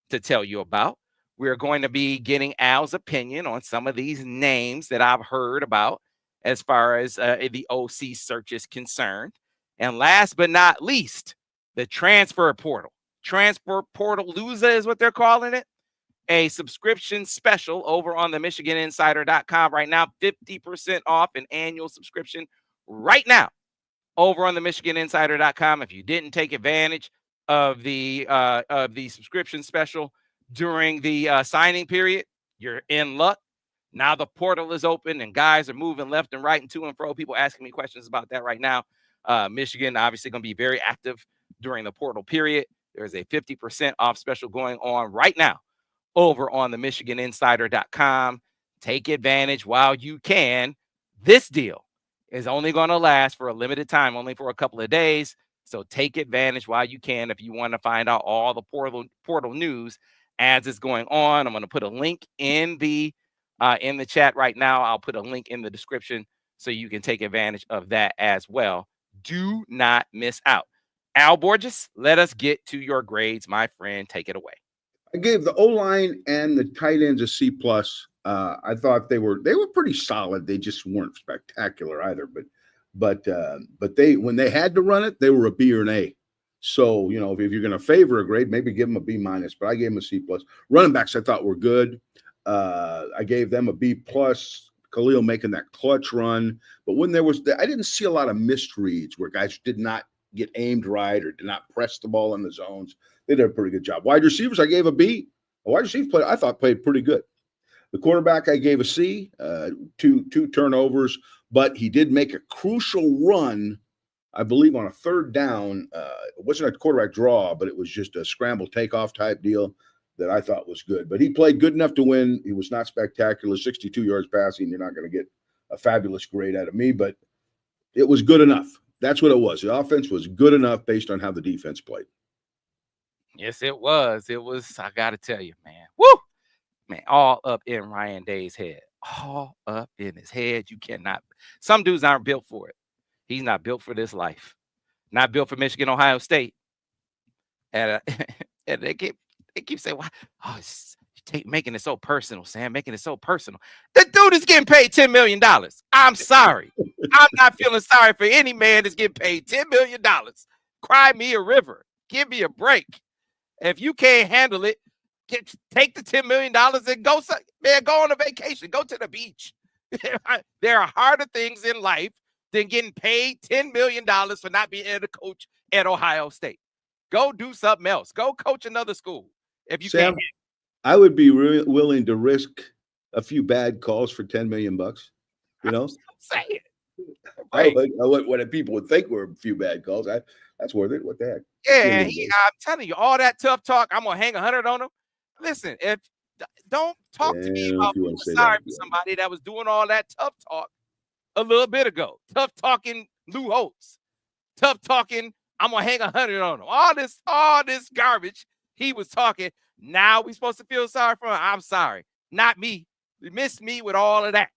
to tell you about. We're going to be getting Al's opinion on some of these names that I've heard about as far as the OC search is concerned. And last but not least, the transfer portal. Transfer portal loser is what they're calling it. A subscription special over on the MichiganInsider.com right now. 50% off an annual subscription right now over on the MichiganInsider.com. If you didn't take advantage of the subscription special during the signing period, you're in luck. Now the portal is open and guys are moving left and right and to and fro. People asking me questions about that right now. Michigan obviously going to be very active during the portal period. There's a 50% off special going on right now over on the MichiganInsider.com. Take advantage while you can. This deal is only going to last for a limited time, only for a couple of days. So take advantage while you can if you want to find out all the portal news as it's going on. I'm going to put a link in the in the chat right now. I'll put a link in the description so you can take advantage of that as well. Do not miss out. Al Borges, let us get to your grades, my friend. Take it away. I gave the O-line and the tight ends a C plus. I thought they were pretty solid. They just weren't spectacular either. But they, when they had to run it, they were a B or an A. So, you know, if you're going to favor a grade, maybe give them a B minus. But I gave them a C plus. Running backs I thought were good. I gave them a B plus. Khalil making that clutch run. But when I didn't see a lot of missed reads where guys did not get aimed right or did not press the ball in the zones. They did a pretty good job. Wide receivers, I gave a B. A wide receiver play, I thought played pretty good. The quarterback, I gave a C, two turnovers, but he did make a crucial run, I believe, on a third down. It wasn't a quarterback draw, but it was just a scramble takeoff type deal that I thought was good. But he played good enough to win. He was not spectacular. 62 yards passing. You're not going to get a fabulous grade out of me, but it was good enough. That's what it was. The offense was good enough based on how the defense played. Yes, it was. It was, I got to tell you, man. Woo! Man, all up in Ryan Day's head. All up in his head. You cannot. Some dudes aren't built for it. He's not built for this life. Not built for Michigan, Ohio State. And, and they keep saying, "Why? Oh, making it so personal, Sam. Making it so personal." The dude is getting paid $10 million. I'm sorry. I'm not feeling sorry for any man that's getting paid $10 million. Cry me a river. Give me a break. If you can't handle it, take the $10 million and go, man, go on a vacation. Go to the beach. There are harder things in life than getting paid $10 million for not being able to coach at Ohio State. Go do something else. Go coach another school. If you Sam, can't. I would be willing to risk a few bad calls for $10 million. You know, Say it. Right. What people would think were a few bad calls. That's worth it. What the heck? Yeah, I'm telling you, all that tough talk. I'm gonna hang 100 on him. Listen, don't talk to me about feeling sorry for somebody that was doing all that tough talk a little bit ago. Tough talking Lou Holtz. Tough talking. I'm gonna hang 100 on him. All this garbage he was talking. Now we supposed to feel sorry for him. I'm sorry, not me. You missed me with all of that.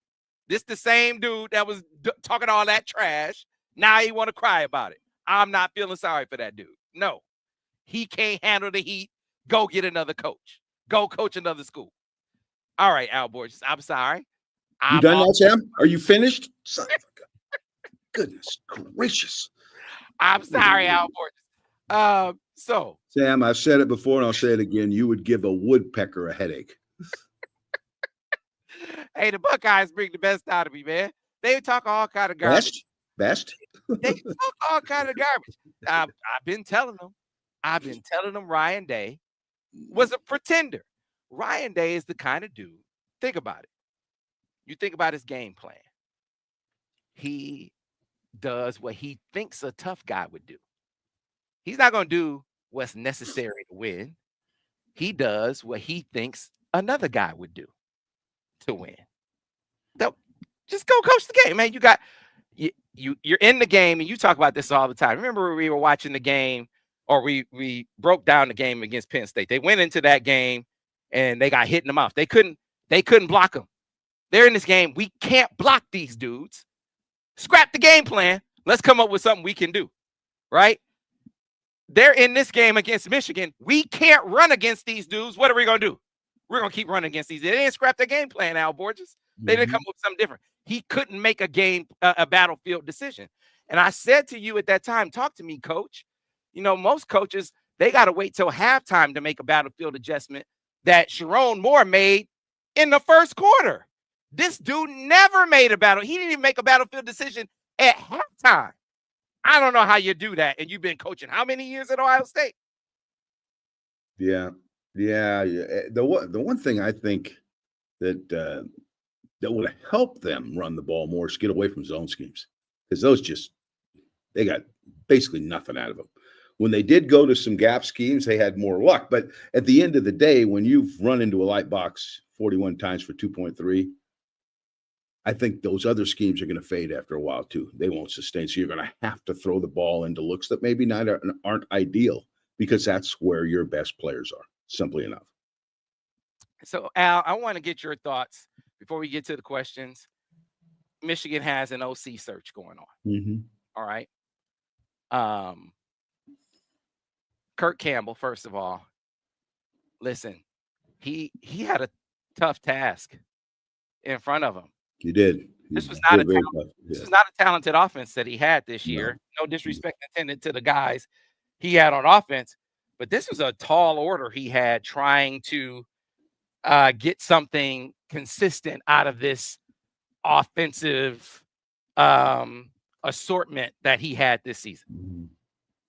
This the same dude that was talking all that trash. Now he want to cry about it. I'm not feeling sorry for that dude. No, he can't handle the heat. Go get another coach. Go coach another school. All right, Al Borges, I'm sorry. You done now, Sam? Are you finished? Goodness gracious. I'm sorry, Al Borges. So, Sam, I've said it before and I'll say it again. You would give a woodpecker a headache. Hey, the Buckeyes bring the best out of me, man. They talk all kind of garbage. Best? They talk all kind of garbage. I've been telling them Ryan Day was a pretender. Ryan Day is the kind of dude. Think about it. You think about his game plan. He does what he thinks a tough guy would do. He's not going to do what's necessary to win. He does what he thinks another guy would do to win. Just go coach the game, man. You're in the game, and you talk about this all the time. Remember, we were watching the game, or we broke down the game against Penn State. They went into that game, and they got hit in the mouth. They couldn't block them. They're in this game. We can't block these dudes. Scrap the game plan. Let's come up with something we can do, right? They're in this game against Michigan. We can't run against these dudes. What are we going to do? We're going to keep running against these. They didn't scrap their game plan, Al Borges. They didn't come up with something different. He couldn't make a battlefield decision. And I said to you at that time, talk to me, coach. You know, most coaches, they got to wait till halftime to make a battlefield adjustment that Sharon Moore made in the first quarter. This dude never made a battle. He didn't even make a battlefield decision at halftime. I don't know how you do that. And you've been coaching how many years at Ohio State? Yeah. The one thing I think that would help them run the ball more is get away from zone schemes, because they got basically nothing out of them. When they did go to some gap schemes, they had more luck. But at the end of the day, when you've run into a light box 41 times for 2.3, I think those other schemes are going to fade after a while too. They won't sustain. So you're going to have to throw the ball into looks that maybe aren't ideal, because that's where your best players are, simply enough. So, Al, I want to get your thoughts, before we get to the questions, Michigan has an OC search going on. Mhm. All right. Um, Kirk Campbell, first of all, listen, he had a tough task in front of him. He did. This He's was not very, a very talent. tough. This Yeah. was not a talented offense that he had this No. year. No disrespect intended to the guys he had on offense, but this was a tall order he had trying to get something consistent out of this offensive um, assortment that he had this season. Mhm.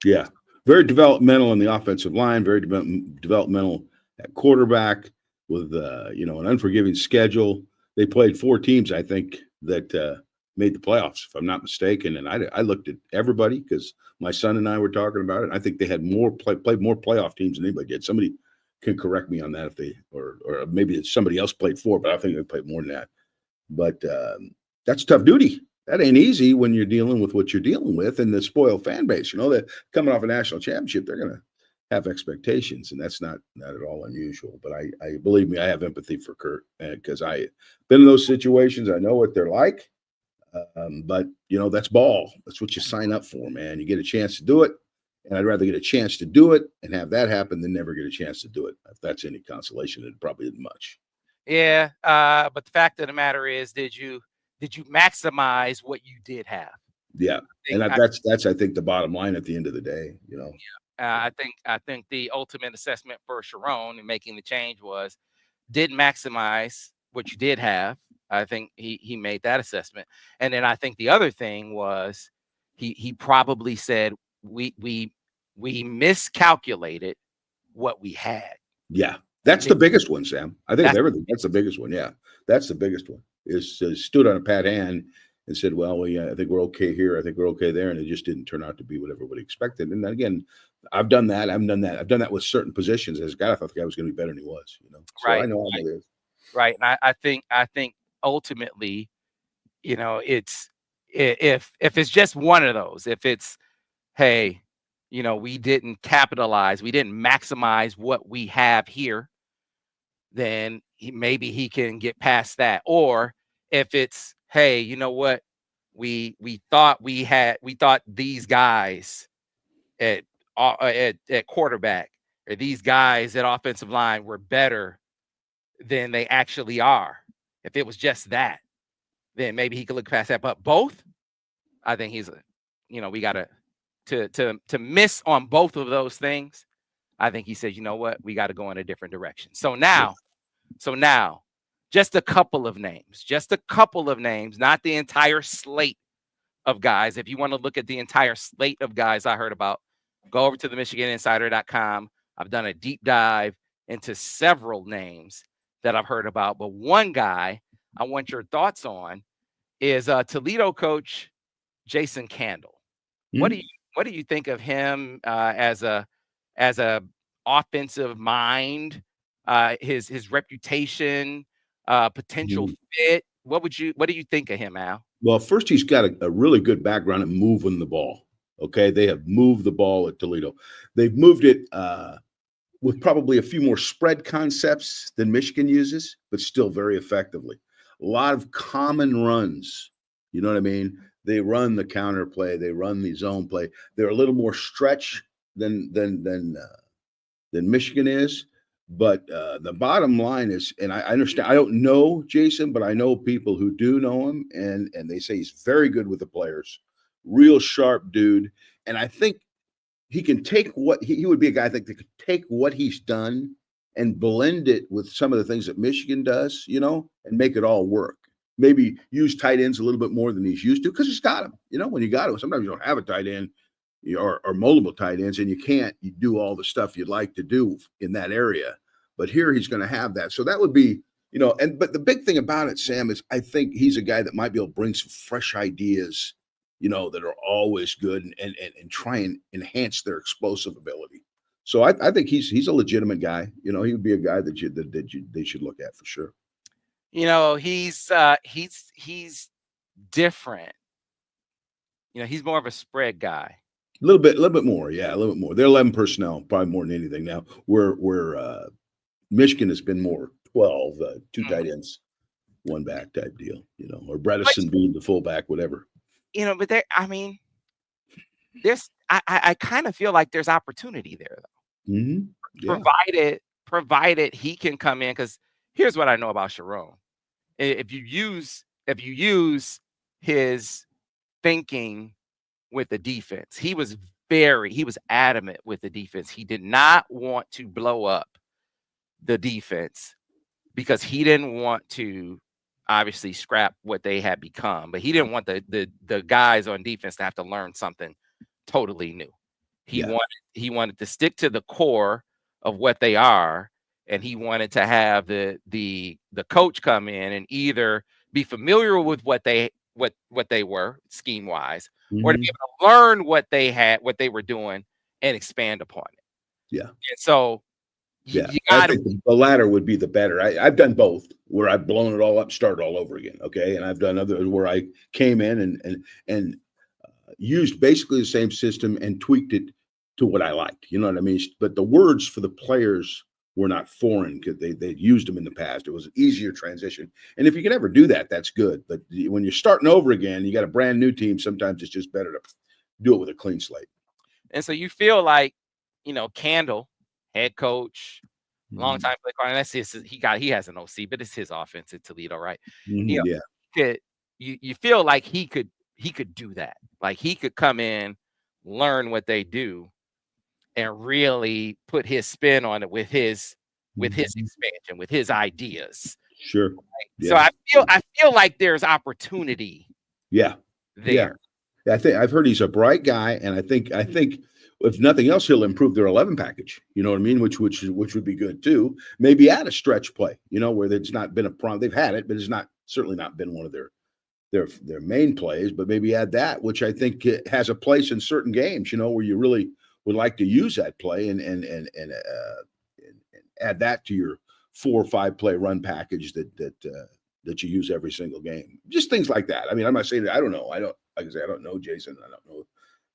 Yeah. Very developmental on the offensive line, very developmental at quarterback with, an unforgiving schedule. They played 4 teams, I think, that made the playoffs, if I'm not mistaken. And I looked at everybody because my son and I were talking about it. I think they had played more playoff teams than anybody did. Somebody can correct me on that if they, or maybe it's somebody else played 4, but I think they played more than that. But that's tough duty. That ain't easy when you're dealing with what you're dealing with and the spoiled fan base. That coming off a national championship, they're going to have expectations, and that's not at all unusual. But I believe me, I have empathy for Kurt because I been in those situations. I know what they're like. But that's ball. That's what you sign up for, man. You get a chance to do it, and I'd rather get a chance to do it and have that happen than never get a chance to do it. If that's any consolation, it probably isn't much. Yeah, but the fact of the matter is, did you maximize what you did have? Yeah, and Think I, that's I think the bottom line at the end of the day. I think the ultimate assessment for Sharon in making the change was didn't maximize what you did have. I think he made that assessment, and then I think the other thing was he probably said we miscalculated what we had. Yeah, that's the biggest one, Sam. I think of That's everything. That's the biggest one. Yeah, that's the biggest one. Is stood on a pat hand and said, "Well, I think we're okay here. I think we're okay there," and it just didn't turn out to be what everybody expected. And then again, I've done that. I've done that. I've done that with certain positions. As a guy, I thought the guy was going to be better than he was. So I right, know how it is. right, and I think ultimately, it's if it's just one of those, if it's hey, we didn't capitalize, we didn't maximize what we have here, then maybe he can get past that. Or if it's, hey, you know what, we thought these guys at at quarterback or these guys at offensive line were better than they actually are. If it was just that, then maybe he could look past that. But both, I think we got to miss on both of those things. I think he said, you know what, we got to go in a different direction. So now, just a couple of names, not the entire slate of guys. If you want to look at the entire slate of guys I heard about, go over to the MichiganInsider.com. I've done a deep dive into several names that I've heard about, but one guy I want your thoughts on is Toledo coach Jason Candle. What do Hmm? you what do you think of him as a offensive mind? His reputation, potential Mhm. fit. What do you think of him, Al? Well, first, he's got a really good background at moving the ball. Okay, they have moved the ball at Toledo. They've moved it with probably a few more spread concepts than Michigan uses, but still very effectively. A lot of common runs. You know what I mean? They run the counter play. They run the zone play. They're a little more stretch than Michigan is. But the bottom line is, and I understand. I don't know Jason, but I know people who do know him, and they say he's very good with the players, real sharp dude. And I think he can take what he would be a guy I think that could take what he's done and blend it with some of the things that Michigan does, and make it all work. Maybe use tight ends a little bit more than he's used to because he's got them. When you got them, sometimes you don't have a tight end or multiple tight ends, and you do all the stuff you'd like to do in that area. But here he's going to have that. So that would be, but the big thing about it, Sam, is I think he's a guy that might be able to bring some fresh ideas that are always good and try and enhance their explosive ability. So I think he's a legitimate guy. He would be a guy that they should look at for sure. He's different. He's more of a spread guy. A little bit more, yeah, a little bit more. They're 11 personnel, probably more than anything now. Where Michigan has been more 12, 2 Mhm. tight ends. one back type deal, or But, Bredesen being the fullback, whatever. but there, I mean, I kind of feel like there's opportunity there, though, Hmm. Yeah. provided he can come in. Because here's what I know about Sharon. If you use his thinking with the defense, he was adamant with the defense. He did not want to blow up the defense because he didn't want to obviously scrap what they had become, but he didn't want the guys on defense to have to learn something totally new. He Yeah. wanted he wanted to stick to the core of what they are, and he wanted to have the coach come in and either be familiar with what they were scheme wise, or to be Hmm. able to learn what they were doing and expand upon it. Yeah. And so Yeah. you I got to think the latter would be the better. I've done both, where I've blown it all up, started all over again. Okay. And I've done others where I came in and used basically the same system and tweaked it to what I liked. You know what I mean? But the words for the players were not foreign because they'd used them in the past. It was an easier transition. And if you can ever do that, that's good. But when you're starting over again, you got a brand new team. Sometimes it's just better to do it with a clean slate. And so you feel like, Candle, head coach, long Mhm. time play caller. That's he has an OC, but it's his offense at Toledo, right? You know, Mhm. Yeah. could you feel like he could do that. Like he could come in, learn what they do, and really put his spin on it with his Mhm. expansion, with his ideas. Sure. So Yeah. I feel like there's opportunity Yeah. Yeah. there. I think I've heard he's a bright guy, and I think if nothing else, he'll improve their 11 package. You know what I mean? Which would be good too. Maybe add a stretch play. Where it's not been a problem. They've had it, but it's not certainly not been one of their main plays. But maybe add that, which I think it has a place in certain games. Where you really would like to use that play and add that to your 4 or 5 play run package that you use every single game. Just things like that. I mean, I'm not saying that I don't know. I don't like I say I don't know Jason. I don't know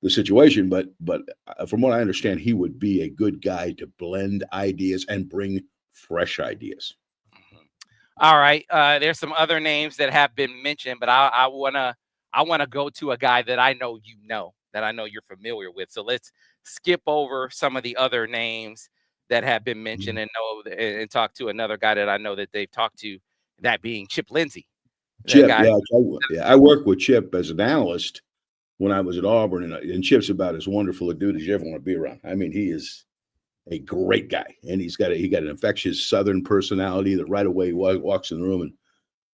the situation, but from what I understand, he would be a good guy to blend ideas and bring fresh ideas. Mhm. All right. There's some other names that have been mentioned, but I wanna go to a guy that I know that I know you're familiar with. So let's skip over some of the other names that have been mentioned Mhm. and talk to another guy that I know that they've talked to, that being Chip Lindsey. The Chip, guy. yeah, I worked with Chip as an analyst when I was at Auburn, and Chip's about as wonderful a dude as you ever want to be around. I mean, he is a great guy, and he got an infectious Southern personality that right away walks in the room and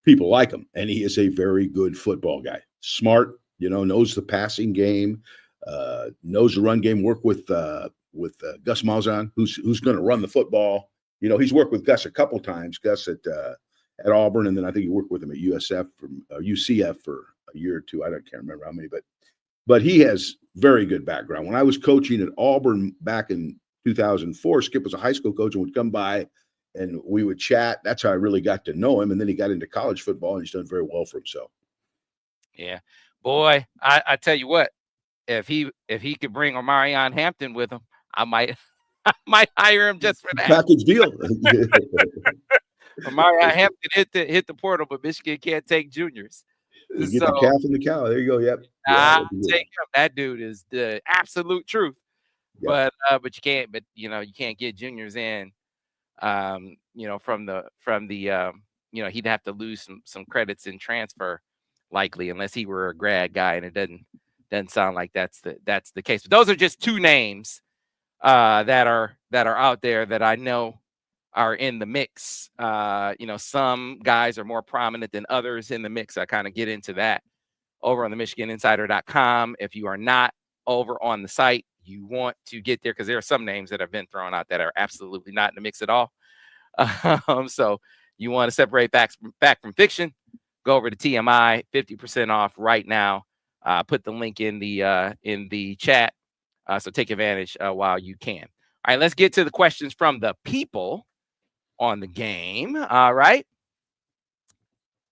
people like him. And he is a very good football guy, smart, knows the passing game, knows the run game. Work with Gus Malzahn, who's going to run the football. He's worked with Gus a couple times. Gus at Auburn, and then I think he worked with him at UCF for a year or two. Can't remember how many, but he has very good background. When I was coaching at Auburn back in 2004, Skip was a high school coach and would come by and we would chat. That's how I really got to know him. And then he got into college football and he's done very well for himself. Yeah. Boy, I tell you what, if he could bring Omarion Hampton with him, I might I might hire him just for that. Package deal. Omarion Hampton hit the portal, but Michigan can't take juniors. You get So the calf and the cow. There you go. Yep. Yeah. I That'd be good. take him. That dude is the absolute truth. Yep. But you can't get juniors in. He'd have to lose some credits in transfer, likely, unless he were a grad guy, and it doesn't sound like that's the case. But those are just two names that are out there that I know are in the mix. Some guys are more prominent than others in the mix. I kind of get into that over on the MichiganInsider.com. If you are not over on the site, you want to get there because there are some names that have been thrown out that are absolutely not in the mix at all. So you want to separate fact from fiction, go over to TMI, 50% off right now. Put the link in the chat. So take advantage while you can. All right, let's get to the questions from the people on the game. All right.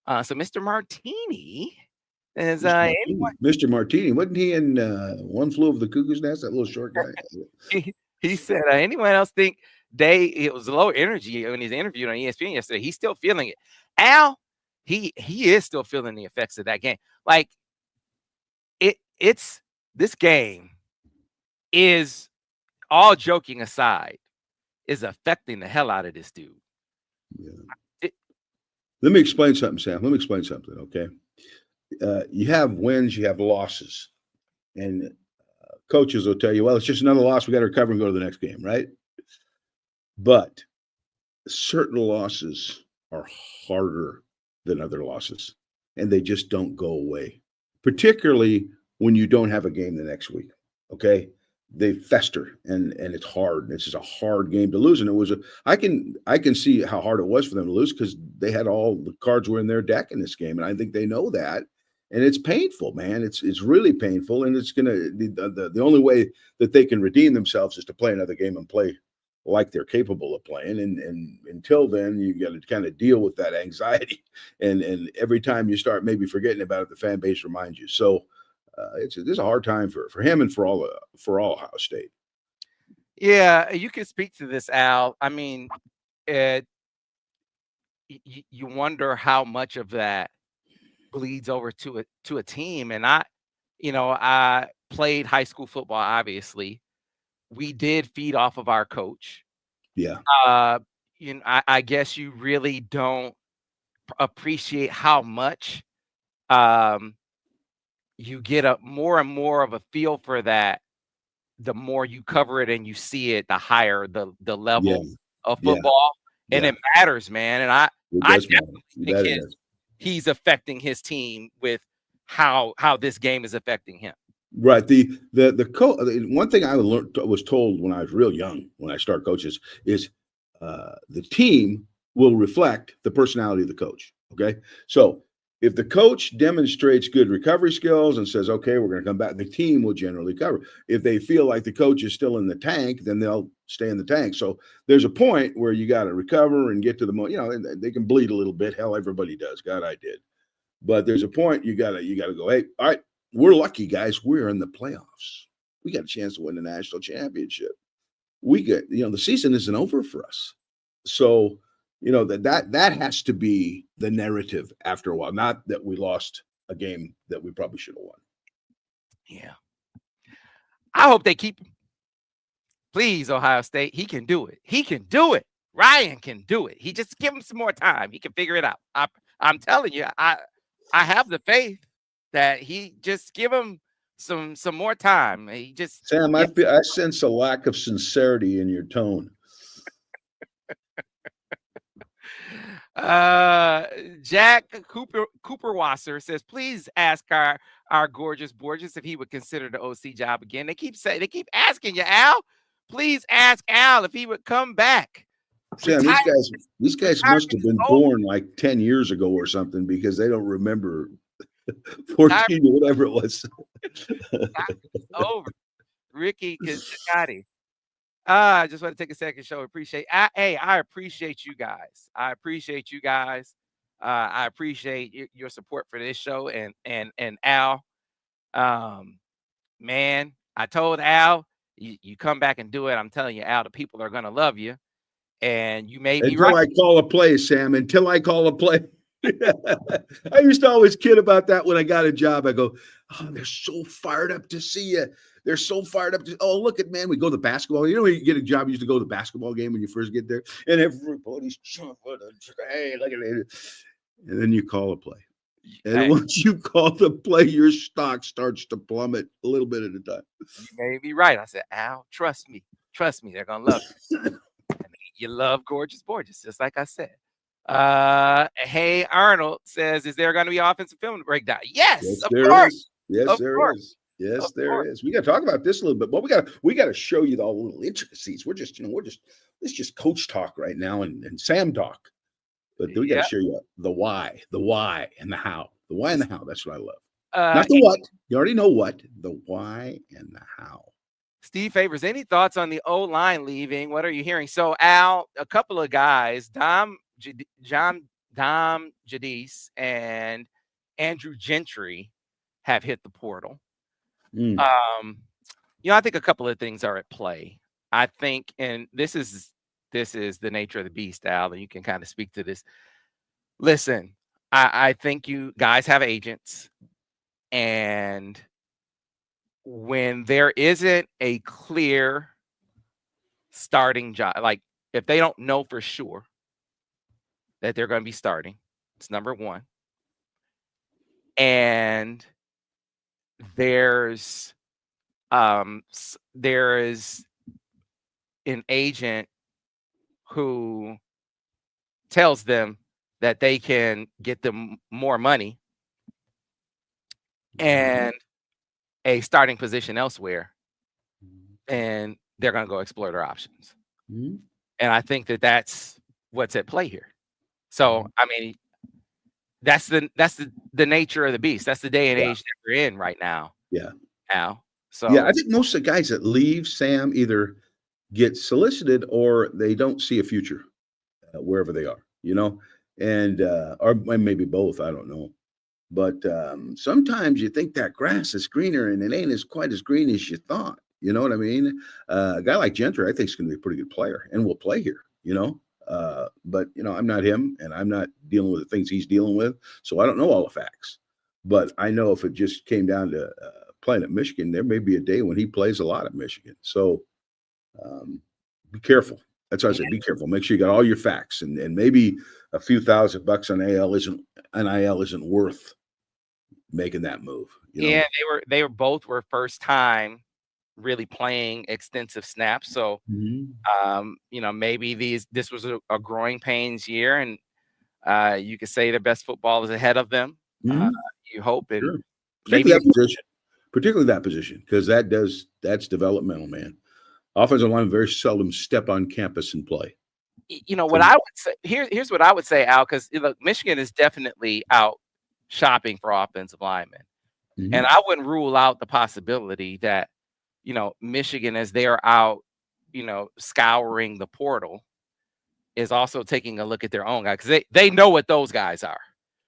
So Mr. Martini is Mr. anyone Martini. Mr. Martini. Wasn't he in One Flew Over the Cuckoo's Nest? That little short guy. he said anyone else think it was low energy when he's interviewed on ESPN yesterday? He's still feeling it. Al, he is still feeling the effects of that game. Like it's this game is, all joking aside, is affecting the hell out of this dude. Yeah. It, Let me explain something, Sam. Let me explain something, okay? You have wins, you have losses. And coaches will tell you, well, it's just another loss. We got to recover and go to the next game, right? But certain losses are harder than other losses, and they just don't go away, particularly when you don't have a game the next week. Okay. They fester and it's hard. This is a hard game to lose. And it was I can see how hard it was for them to lose because they had all the cards were in their deck in this game. And I think they know that. And it's painful, man. It's really painful. And it's gonna the only way that they can redeem themselves is to play another game and play like they're capable of playing. And until then, you got to kind of deal with that anxiety. And every time you start maybe forgetting about it, the fan base reminds you. So this is a hard time for him and for all Ohio State. yeah, you can speak to this, Al. I mean, it, you wonder how much of that bleeds over to a team. And I played high school football. Obviously, we did feed off of our coach. Yeah, Uh, I guess you really don't appreciate how much um, you get a more and more of a feel for that. The more you cover it and you see it, the higher the yeah, level of yeah, football, and yeah. it matters, man. And It I does matter. definitely You think bet it does. he's affecting his team with how this game is affecting him. Right. One thing I was told when I was real young, when I started coaches, is the team will reflect the personality of the coach. Okay, so if the coach demonstrates good recovery skills and says, "Okay, we're going to come back," the team will generally cover. If they feel like the coach is still in the tank, then they'll stay in the tank. So there's a point where you got to recover and get to the and they can bleed a little bit. Hell, everybody does. God, I did. But there's a point you gotta go, hey, all right, we're lucky, guys. We're in the playoffs. We got a chance to win the national championship. The season isn't over for us. So, that has to be the narrative after a while, not that we lost a game that we probably should have won. Yeah, I hope they keep him. Please, Ohio State, he can do it. He can do it. Ryan can do it. He just give him some more time. He can figure it out. I'm telling you, I have the faith that he just give him some more time. He just Sam, yeah. I sense a lack of sincerity in your tone. Uh, Jack Cooper Wasser says, please ask our gorgeous Borges if he would consider the OC job again. They keep asking you, Al. Please ask Al if he would come back. Sam, these guys must Retirement have is been over. born like 10 years ago or something because they don't remember Retirement 14 or whatever it was. is over. Ricky Kiscati. I just want to take a second to show appreciate. I appreciate you guys. I appreciate you guys. I appreciate your support for this show and Al. Um, man, I told Al, you come back and do it. I'm telling you, Al, the people are gonna love you, and you made me right. Until I call a play, Sam. Until I call a play. I used to always kid about that when I got a job. I go, oh, they're so fired up to see you. They're so fired up. Oh, look at, man, we go to basketball. You know, when you get a job, you used to go to the basketball game when you first get there, and everybody's jumping. Hey, look at it. And then you call a play. And Hey, once you call the play, your stock starts to plummet a little bit at a time. you made me right. I said, Al, trust me. Trust me, they're gonna love you. I mean, you love gorgeous Borges, just like I said. Hey Arnold says, is there going to be offensive film breakdown? Yes, Yes, of there course, is. Yes, of there course, is. Yes, of there course. is. We got to talk about this a little bit, but we got to show you all the little intricacies. This is just coach talk right now and Sam talk. But we got to Yeah. show you the why, and the how. The why and the how. That's what I love. Uh, Not the what. You already know what. The why and the how. Steve Favors, any thoughts on the O line leaving? What are you hearing? So Al, a couple of guys, Dom Jadis and Andrew Gentry have hit the portal. Mm. Um, I think a couple of things are at play. I think, and this is the nature of the beast, Al, and you can kind of speak to this. Listen, I think you guys have agents, and when there isn't a clear starting job, like if they don't know for sure that they're going to be starting, it's number one. And there's there is an agent who tells them that they can get them more money and a starting position elsewhere, and they're going to go explore their options. Mhm. And I think that that's what's at play here. So, I mean, that's the nature of the beast. That's the day and Yeah. age that we're in right now, Yeah. Al. Yeah, I So, think most of the guys that leave, Sam, either get solicited or they don't see a future wherever they are, and or maybe both. I don't know. But sometimes you think that grass is greener and it ain't as quite as green as you thought. You know what I mean? A guy like Gentry, I think, is going to be a pretty good player and will play here. But I'm not him, and I'm not dealing with the things he's dealing with, so I don't know all the facts. But I know if it just came down to playing at Michigan, there may be a day when he plays a lot at Michigan. So um, be careful. That's why I yeah, say be careful. Make sure you got all your facts, and maybe a few $1,000 on NIL isn't worth making that move. yeah, they were both were first time really playing extensive snaps. So, Mhm. maybe this was a growing pains year, and you could say the best football is ahead of them. Uh, Mhm. you hope, and Sure. maybe Particularly that position, because that's developmental, man. Offensive line very seldom step on campus and play. what So I would say. Here's what I would say, Al, because look, Michigan is definitely out shopping for offensive linemen, and mhm, I wouldn't rule out the possibility that Michigan, as they're out, scouring the portal, is also taking a look at their own guy because they know what those guys are,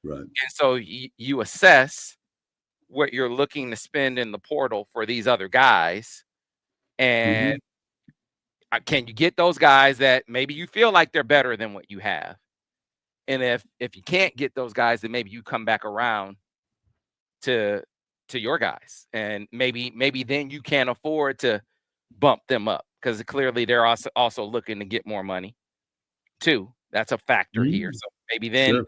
right. and so you assess what you're looking to spend in the portal for these other guys, and Mhm, can you get those guys that maybe you feel like they're better than what you have? And if you can't get those guys, then maybe you come back around to your guys, and maybe then you can't afford to bump them up because clearly they're also looking to get more money too. That's a factor here. mhm. So maybe then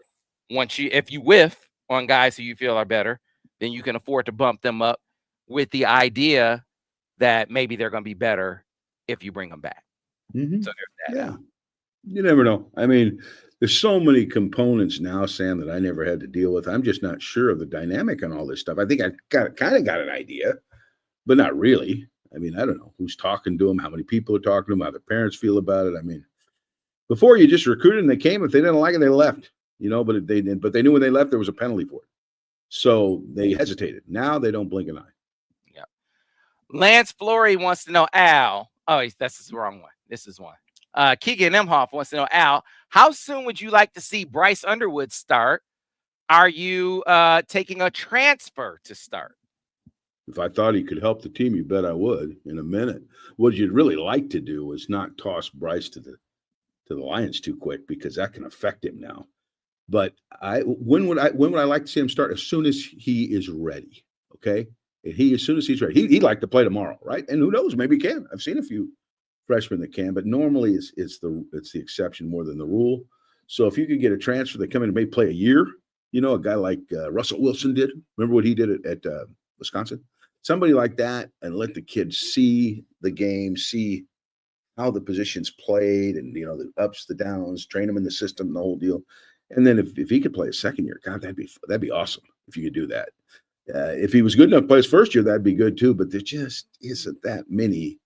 Sure. if you whiff on guys who you feel are better, then you can afford to bump them up with the idea that maybe they're going to be better if you bring them back. Mhm. So there's that Yeah. out. You never know. I mean, there's so many components now, Sam, that I never had to deal with. I'm just not sure of the dynamic on all this stuff. I think I got an idea, but not really. I mean, I don't know who's talking to them, how many people are talking to them, how their parents feel about it. I mean, before you just recruited and they came. If they didn't like it, they left. But they knew when they left there was a penalty for it. So they hesitated. Now they don't blink an eye. Yeah. Lance Flory wants to know, Al. Oh, that's the wrong one. This is one. Keegan Emhoff wants to know, Al, how soon would you like to see Bryce Underwood start? Are you taking a transfer to start? If I thought he could help the team, you bet I would in a minute. What you'd really like to do is not toss Bryce to the Lions too quick because that can affect him now. But when would I like to see him start? As soon as he is ready. Okay. And as soon as he's ready, he'd like to play tomorrow, right? And who knows, maybe he can. I've seen a few freshmen that can, but normally it's the exception more than the rule. So if you could get a transfer that come in and may play a year, a guy like Russell Wilson did. Remember what he did at Wisconsin? Somebody like that, and let the kids see the game, see how the position's played, and the ups, the downs, train them in the system, the whole deal. And then if he could play a second year, God, that'd be awesome if you could do that. If he was good enough to play his first year, that'd be good too. But there just isn't that many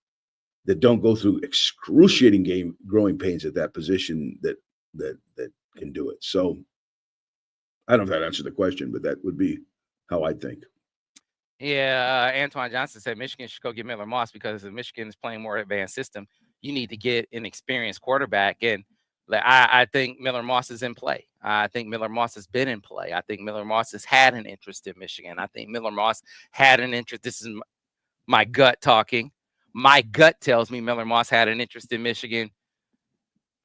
that don't go through excruciating game growing pains at that position that can do it. So I don't know if that answered the question, but that would be how I think. Yeah, Antoine Johnson said Michigan should go get Miller Moss because if Michigan is playing more advanced system, you need to get an experienced quarterback. And I think Miller Moss is in play. I think Miller Moss has been in play. I think Miller Moss has had an interest in Michigan. I think Miller Moss had an interest. This is my gut talking. My gut tells me Miller Moss had an interest in Michigan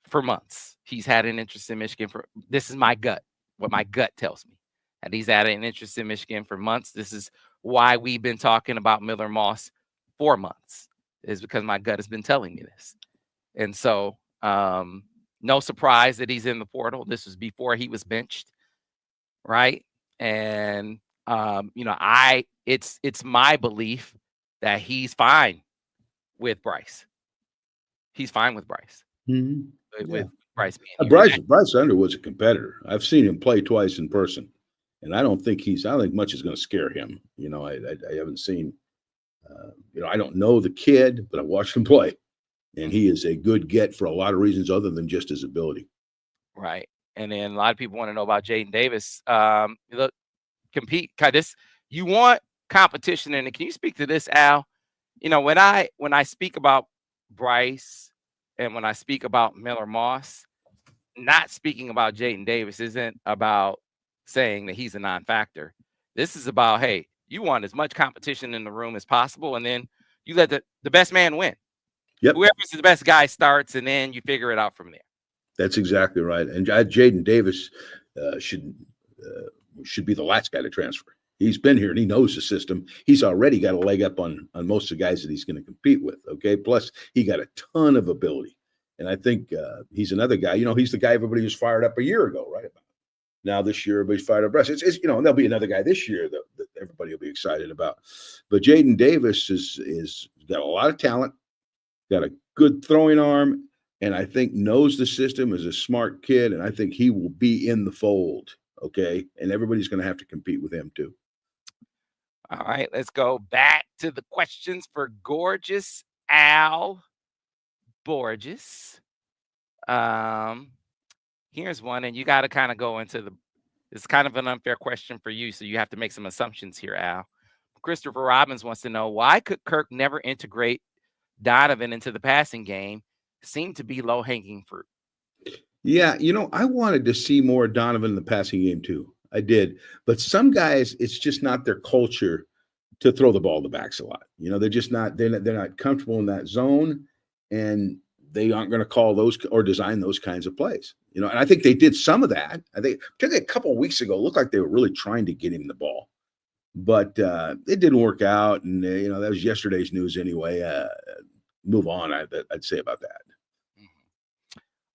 for months. He's had an interest in Michigan for this is my gut. what my gut tells me. And he's had an interest in Michigan for months. This is why we've been talking about Miller Moss for months, is because my gut has been telling me this. And so, no surprise that he's in the portal. This was before he was benched, right? And it's my belief that he's fine with Bryce. He's fine with Bryce. Mhm. With Yeah. Bryce being here. Bryce Underwood's a competitor. I've seen him play twice in person, and I don't think much is going to scare him. I haven't seen. I don't know the kid, but I watched him play, and he is a good get for a lot of reasons other than just his ability. Right. And then a lot of people want to know about Jaden Davis. Look, compete. You want competition, and can you speak to this, Al? When I speak about Bryce and when I speak about Miller Moss, not speaking about Jaden Davis isn't about saying that he's a non-factor. This is about, hey, you want as much competition in the room as possible, and then you let the best man win. Yep. Whoever's the best guy starts, and then you figure it out from there. That's exactly right. And Jaden Davis should be the last guy to transfer. He's been here and he knows the system. He's already got a leg up on most of the guys that he's going to compete with. Okay. Plus, he got a ton of ability. And I think he's another guy. He's the guy everybody was fired up a year ago, right? Now this year, everybody's fired up. There'll be another guy this year that everybody will be excited about. But Jaden Davis is got a lot of talent, got a good throwing arm, and I think knows the system, is a smart kid, and I think he will be in the fold, okay? And everybody's going to have to compete with him too. All right, let's go back to the questions for Gorgeous Al Borges. Here's one, and you got to kind of go into it's kind of an unfair question for you, so you have to make some assumptions here, Al. Christopher Robbins wants to know, why could Kirk never integrate Donovan into the passing game? Seemed to be low-hanging fruit. Yeah, I wanted to see more Donovan in the passing game too. I did. But some guys, it's just not their culture to throw the ball to the backs a lot. They're just they're not comfortable in that zone, and they aren't going to call those or design those kinds of plays. And I think they did some of that. I think particularly a couple of weeks ago, it looked like they were really trying to get him the ball. But it didn't work out, and that was yesterday's news anyway. Move on, I'd say about that.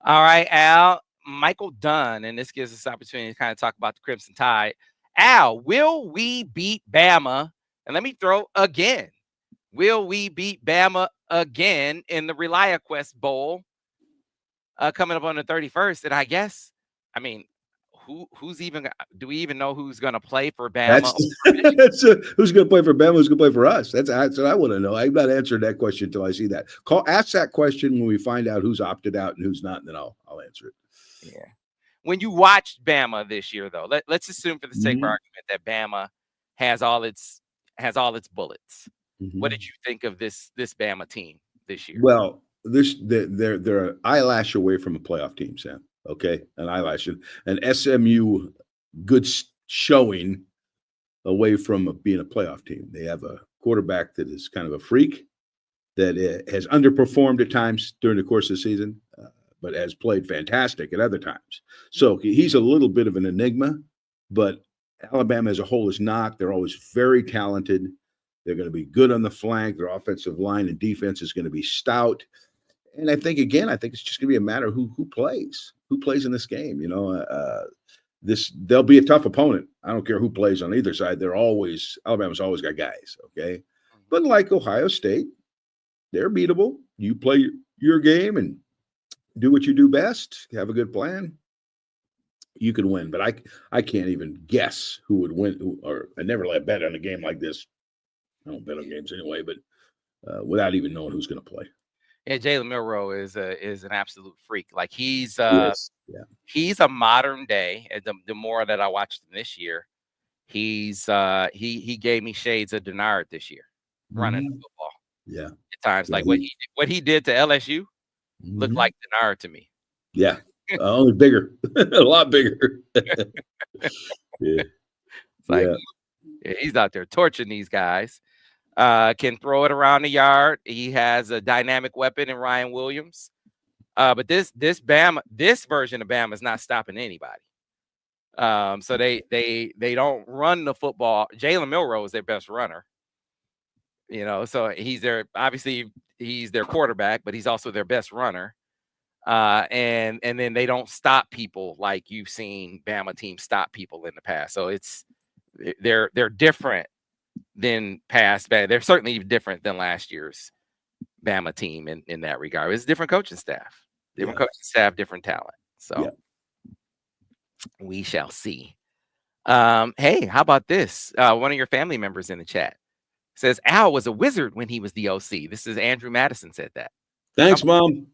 All right, Al. Michael Dunn, and this gives us opportunity to kind of talk about the Crimson Tide. Al, will we beat Bama? And let me throw again. Will we beat Bama again in the ReliaQuest Bowl coming up on the 31st? And I guess, who's even? Do we even know who's going to play for Bama? Who's going to play for Bama? Who's going to play for us? That's what I want to know. I'm not answering that question until I see that. Ask that question when we find out who's opted out and who's not, and then I'll answer it. Yeah. When you watched Bama this year, though, let's assume for the sake of argument that Bama has all its bullets. Mm-hmm. What did you think of this Bama team this year? Well, they're an eyelash away from a playoff team, Sam. Okay, an eyelash, an SMU good showing away from being a playoff team. They have a quarterback that is kind of a freak, that has underperformed at times during the course of the season, but has played fantastic at other times. So he's a little bit of an enigma, but Alabama as a whole is not. They're always very talented. They're going to be good on the flank. Their offensive line and defense is going to be stout. And I think it's just going to be a matter of who plays in this game. They'll be a tough opponent. I don't care who plays on either side. Alabama's always got guys, okay? But like Ohio State, they're beatable. You play your game and do what you do best, have a good plan, you can win. But I can't even guess who would win, or I never let bet on a game like this. I don't bet on games anyway, but without even knowing who's going to play. Yeah, Jalen Milroe is an absolute freak. Like he's a modern day. The more that I watched him this year, he gave me shades of Denard this year, running the football. Yeah, at times, like what he did to LSU looked like Denard to me. Yeah, only bigger, a lot bigger. Yeah, it's like he's out there torching these guys. Can throw it around the yard. He has a dynamic weapon in Ryan Williams. But this version of Bama is not stopping anybody. So they don't run the football. Jalen Milroe is their best runner. So he's their quarterback, but he's also their best runner. And then they don't stop people like you've seen Bama teams stop people in the past. So they're different than past. They're certainly different than last year's Bama team in that regard. It's different coaching staff, different talent. So we shall see. Hey, how about this? One of your family members in the chat says Al was a wizard when he was the OC. This is Andrew Madison said that. Thanks, Mom.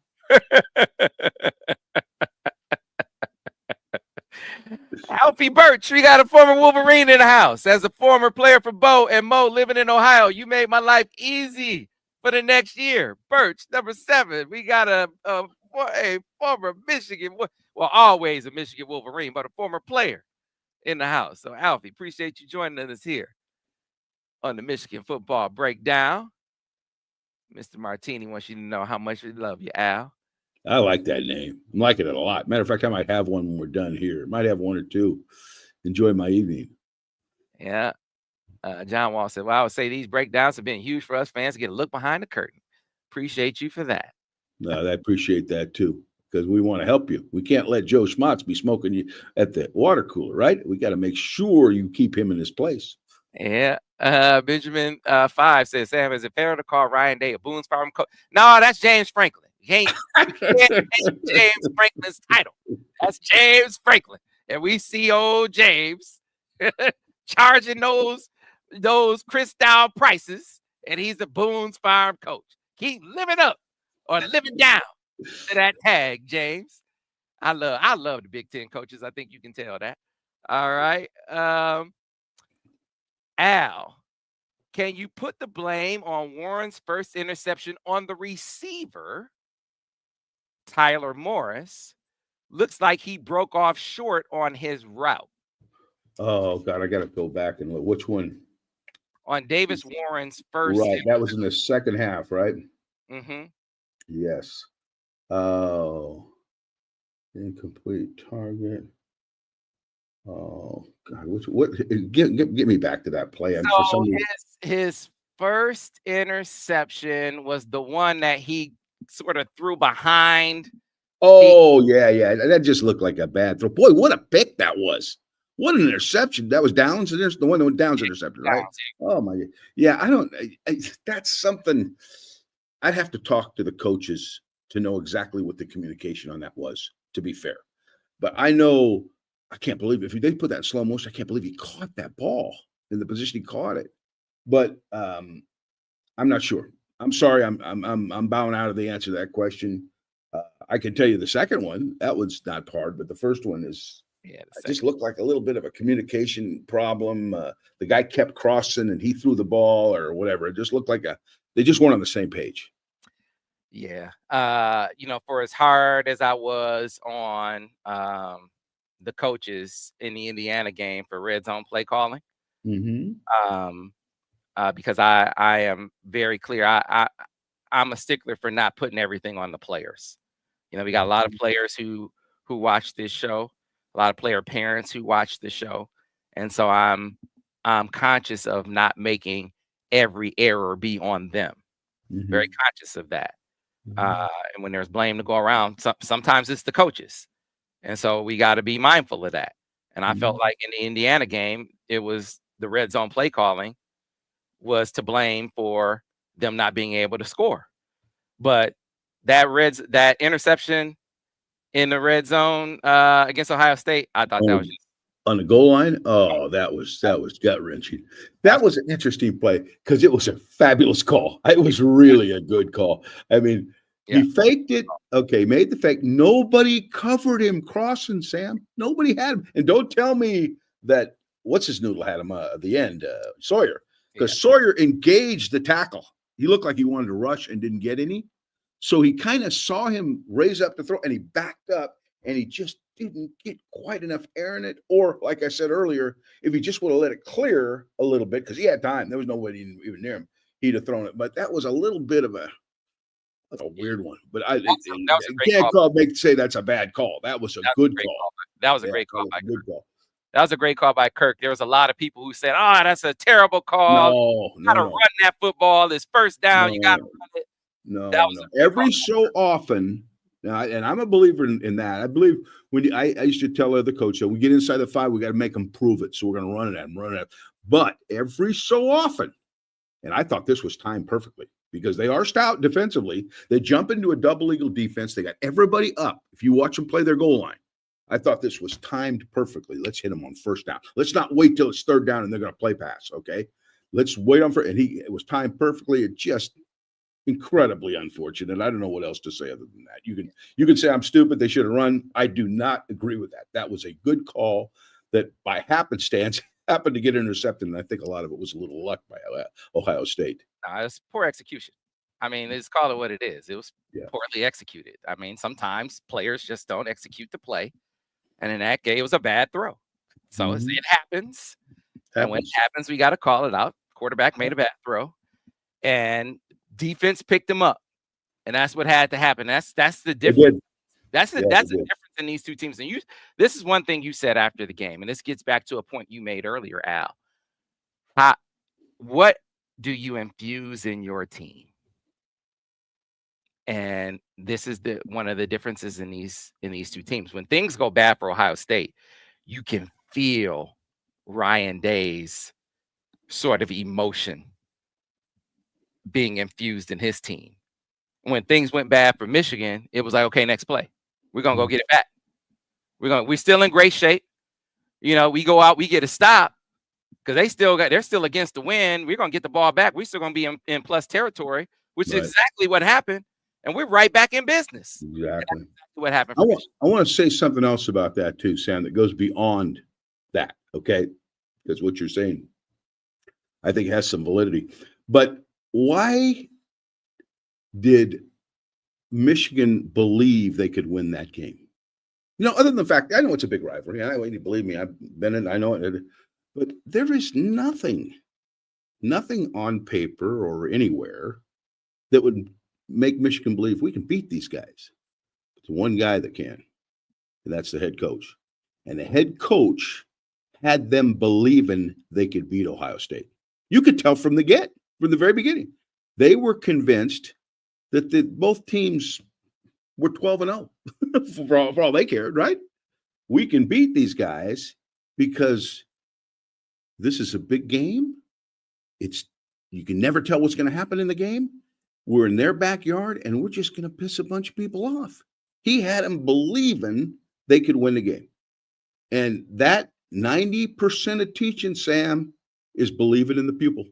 Alfie Birch, we got a former Wolverine in the house. As a former player for Bo and Mo living in Ohio, you made my life easy for the next year. Birch, number 7. We got a former Michigan, well, always a Michigan Wolverine, but a former player in the house. So, Alfie, appreciate you joining us here on the Michigan Football Breakdown. Mr. Martini wants you to know how much we love you, Al. I like that name. I'm liking it a lot. Matter of fact, I might have one when we're done here. Might have one or two. Enjoy my evening. Yeah. John Wall said, well, I would say these breakdowns have been huge for us fans to get a look behind the curtain. Appreciate you for that. No, I appreciate that too, because we want to help you. We can't let Joe Schmatz be smoking you at the water cooler, right? We got to make sure you keep him in his place. Yeah. Benjamin 5 says, Sam, is it fair to call Ryan Day a Boone's Farm coach? No, that's James Franklin. You can't take James Franklin's title. That's James Franklin. And we see old James charging those crystal prices, and he's a Boone's Farm coach. Keep living up or living down to that tag, James. I love the Big Ten coaches. I think you can tell that. All right. Al, can you put the blame on Warren's first interception on the receiver, Tyler Morris? Looks like he broke off short on his route. Oh, God, I got to go back and look. Which one? On Davis Warren's first. Right, that was in the second half, right? Mm-hmm. Yes. Oh, incomplete target. Oh God! What? Get me back to that play. So his first interception was the one that he sort of threw behind. Oh yeah. That just looked like a bad throw. Boy, what a pick that was! What an interception! That was Downs. The one that went Downs intercepted, right? Oh my! Yeah, I don't. That's something. I'd have to talk to the coaches to know exactly what the communication on that was. To be fair, but I know. I can't believe if they put that in slow motion. I can't believe he caught that ball in the position he caught it. But I'm not sure. I'm sorry. I'm bowing out of the answer to that question. I can tell you the second one. That was not hard, but the first one is. Yeah, it just looked like a little bit of a communication problem. The guy kept crossing and he threw the ball or whatever. It just looked like they just weren't on the same page. Yeah. For as hard as I was on the coaches in the Indiana game for red zone play calling, because I am very clear. I'm a stickler for not putting everything on the players. We got a lot of players who watch this show, a lot of player parents who watch the show, and so I'm conscious of not making every error be on them. Very conscious of that. And when there's blame to go around, sometimes it's the coaches. And so we got to be mindful of that. And I felt like in the Indiana game, it was the red zone play calling was to blame for them not being able to score. But that interception in the red zone against Ohio State, I thought that was just on the goal line. Oh, that was gut wrenching. That was an interesting play because it was a fabulous call. It was really a good call. I mean, he faked it. Okay, made the fake. Nobody covered him crossing, Sam. Nobody had him. And don't tell me that what's his noodle had him at the end, Sawyer, because Sawyer engaged the tackle. He looked like he wanted to rush and didn't get any. So he kind of saw him raise up to throw, and he backed up, and he just didn't get quite enough air in it. Or, like I said earlier, if he just would have let it clear a little bit, because he had time, there was nobody even near him, he'd have thrown it. But that was a little bit of a weird one. But I can't say that's a bad call. That was a good call. That was a great call. Good call. That was a great call by Kirk. There was a lot of people who said, "Oh, that's a terrible call. No, Got no, to no, run that football. It's first down. You got to no, run it." That no, was no. a great call. Every so often, and I'm a believer in that. I believe I used to tell other coaches, we get inside the 5, we got to make them prove it. So we're going to run it at them, run it at them. But every so often, and I thought this was timed perfectly because they are stout defensively. They jump into a double eagle defense. They got everybody up. If you watch them play their goal line, I thought this was timed perfectly. Let's hit them on first down. Let's not wait till it's third down and they're going to play pass. Okay, let's wait on for. And it was timed perfectly. It just incredibly unfortunate. I don't know what else to say other than that. You can say I'm stupid. They should have run. I do not agree with that. That was a good call that by happenstance happened to get intercepted, and I think a lot of it was a little luck by Ohio State. It's poor execution. I mean, let's call it what it is. It was Yeah. poorly executed. I mean, sometimes players just don't execute the play, and in that game, it was a bad throw. So Mhm. it happens. And when it happens, we got to call it out. Quarterback made a bad throw, and defense picked him up, and that's what had to happen. That's the They difference. did. That's the Yeah, that's they the did. difference in these two teams. And this is one thing you said after the game, and this gets back to a point you made earlier, Al. What do you infuse in your team? And this is one of the differences in these two teams. When things go bad for Ohio State, you can feel Ryan Day's sort of emotion being infused in his team. When things went bad for Michigan, it was like, okay, next play. We're gonna go get it back. We're still in great shape. We go out, we get a stop because they're still against the win. We're gonna get the ball back. We're still gonna be in plus territory, which is Right. exactly what happened. And we're right back in business. And that's Exactly. exactly what happened I for want Michigan. I want to say something else about that too, Sam, that goes beyond that. Okay, because what you're saying, I think, has some validity. But why did Michigan believe they could win that game? Other than the fact, I know it's a big rivalry. I know, you believe me, I've been in, I know it. But there is nothing on paper or anywhere that would make Michigan believe we can beat these guys. It's one guy that can, and that's the head coach. And the head coach had them believing they could beat Ohio State. You could tell from the very beginning. They were convinced that both teams were 12-0 for all they cared, right? We can beat these guys because this is a big game. You can never tell what's going to happen in the game. We're in their backyard, and we're just going to piss a bunch of people off. He had them believing they could win the game. And that 90% of teaching, Sam, is believing in the pupil.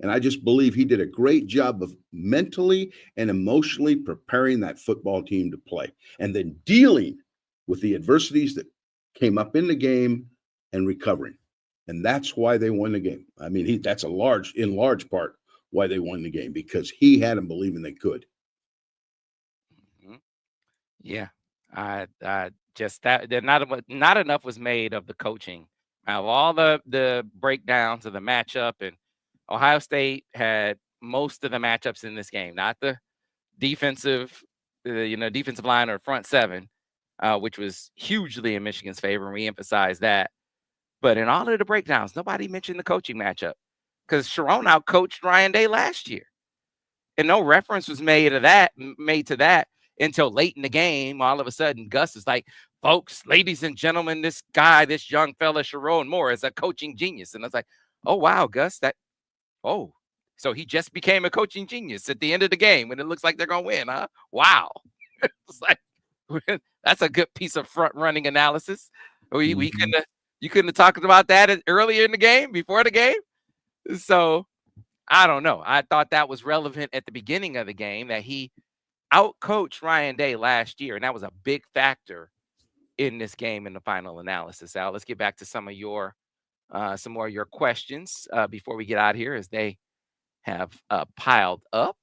And I just believe he did a great job of mentally and emotionally preparing that football team to play and then dealing with the adversities that came up in the game and recovering. And that's why they won the game. I mean, that's in large part why they won the game, because he had them believing they could. Mhm. Yeah. I just that not enough was made of the coaching. Out of all the breakdowns of the matchup, and Ohio State had most of the matchups in this game, not the defensive, defensive line or front seven, which was hugely in Michigan's favor, and we emphasize that. But in all of the breakdowns, nobody mentioned the coaching matchup because Sharon outcoached Ryan Day last year, and no reference was made to that until late in the game. All of a sudden, Gus is like, "Folks, ladies and gentlemen, this young fella, Sharon Moore, is a coaching genius." And I was like, "Oh wow, Gus, oh, so he just became a coaching genius at the end of the game when it looks like they're gonna win, huh? Wow." It's like that's a good piece of front running analysis. We Mhm. couldn't have, you couldn't have talked about that earlier in the game, before the game. So I don't know. I thought that was relevant at the beginning of the game that he outcoached Ryan Day last year, and that was a big factor in this game in the final analysis. Al, let's get back to some more of your questions before we get out of here, as they have piled up.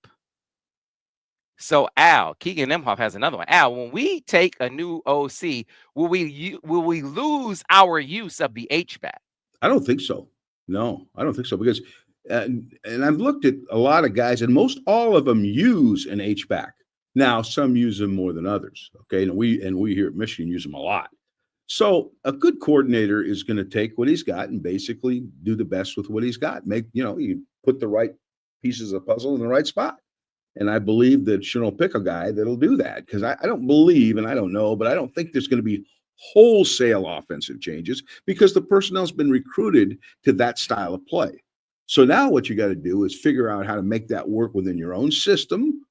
So Al, Keegan Emhoff has another one. Al, when we take a new OC, will we lose our use of the H-back? I don't think so. No, I don't think so, because and I've looked at a lot of guys, and most all of them use an H back. Now, some use them more than others. Okay, and we here at Michigan use them a lot. So a good coordinator is going to take what he's got and basically do the best with what he's got. You put the right pieces of the puzzle in the right spot. And I believe that Sean will pick a guy that'll do that because I don't believe, and I don't know, but I don't think there's going to be wholesale offensive changes because the personnel's been recruited to that style of play. So now what you got to do is figure out how to make that work within your own system,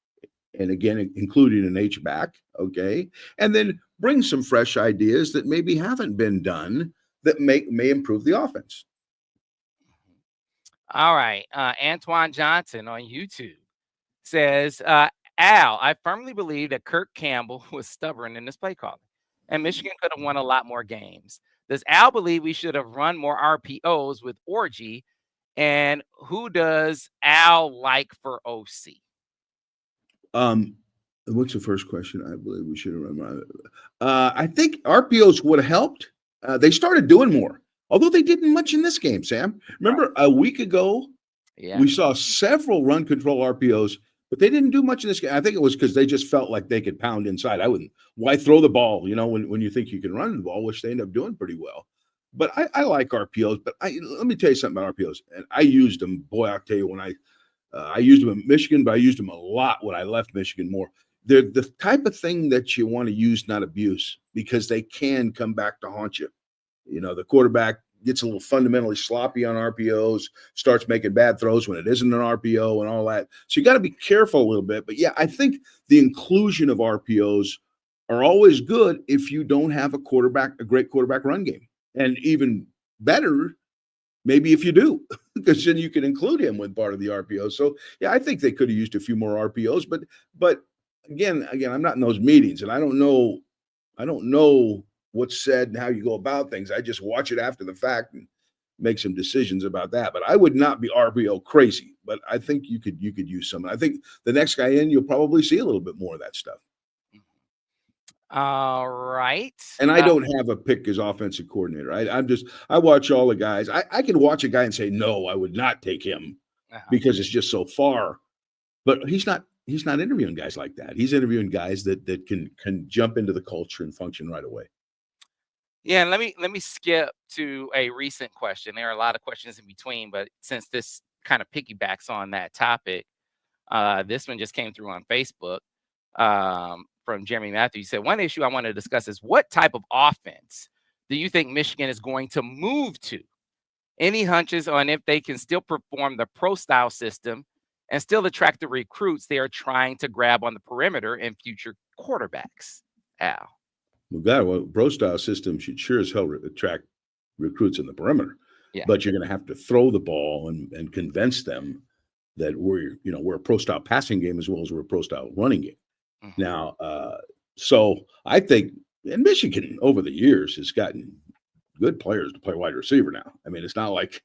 and again, including an H back, okay, and then bring some fresh ideas that maybe haven't been done that may improve the offense. All right. Antoine Johnson on YouTube says, Al, I firmly believe that Kirk Campbell was stubborn in this play calling, and Michigan could have won a lot more games. Does Al believe we should have run more RPOs with Orgy? And who does Al like for OC? Um, what's the first question? I believe we should have run. I think RPOs would have helped. They started doing more, although they didn't much in this game. Sam, remember a week ago, we saw several run control RPOs, but they didn't do much in this game. I think it was because they just felt like they could pound inside. I wouldn't. Why throw the ball? When you think you can run the ball, which they end up doing pretty well. But I like RPOs. But let me tell you something about RPOs, and I used them. Boy, I'll tell you when I used them in Michigan, but I used them a lot when I left Michigan more. They're the type of thing that you want to use, not abuse, because they can come back to haunt you. The quarterback gets a little fundamentally sloppy on RPOs, starts making bad throws when it isn't an RPO and all that. So you got to be careful a little bit. But yeah, I think the inclusion of RPOs are always good if you don't have a great quarterback run game. And even better, maybe if you do, because then you can include him with part of the RPO. So yeah, I think they could have used a few more RPOs, but again, I'm not in those meetings, and I don't know what's said and how you go about things. I just watch it after the fact and make some decisions about that. But I would not be RPO crazy, but I think you could use some. I think the next guy in, you'll probably see a little bit more of that stuff. All right. And I don't have a pick as offensive coordinator. I watch all the guys. I can watch a guy and say, no, I would not take him because it's just so far. But he's not interviewing guys like that. He's interviewing guys that can jump into the culture and function right away. Yeah, and let me skip to a recent question. There are a lot of questions in between, but since this kind of piggybacks on that topic, this one just came through on Facebook. From Jeremy Matthews. He said, one issue I want to discuss is what type of offense do you think Michigan is going to move to? Any hunches on if they can still perform the pro style system and still attract the recruits they are trying to grab on the perimeter and future quarterbacks? Al. Pro style system should sure as hell attract recruits in the perimeter. Yeah. But you're going to have to throw the ball and convince them that we're a pro style passing game as well as we're a pro style running game. Now, so I think, and Michigan over the years has gotten good players to play wide receiver now. I mean, it's not like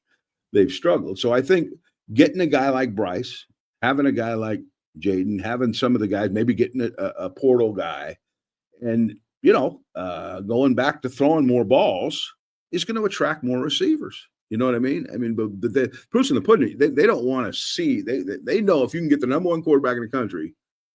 they've struggled. So I think getting a guy like Bryce, having a guy like Jaden, having some of the guys, maybe getting a portal guy, and going back to throwing more balls is going to attract more receivers. You know what I mean? I mean, but the proof's in the pudding. They don't want to see. They know if you can get the number one quarterback in the country,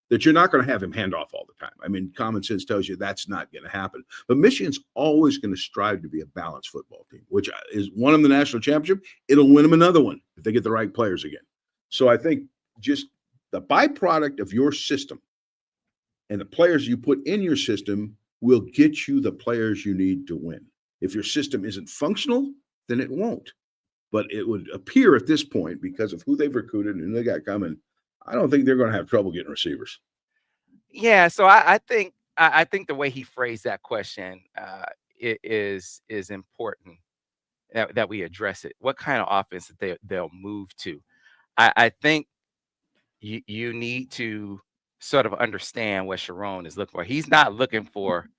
that you're not going to have him hand off all the time. I mean, common sense tells you that's not going to happen. But Michigan's always going to strive to be a balanced football team, which is won them the national championship. It'll win them another one if they get the right players again. So I think just the byproduct of your system and the players you put in your system will get you the players you need to win. If your system isn't functional, then it won't. But it would appear at this point, because of who they've recruited and who they got coming, I don't think they're going to have trouble getting receivers. Yeah, so I think the way he phrased that question is important that we address it. What kind of offense that they'll move to? I think you need to sort of understand what Sharon is looking for. He's not looking for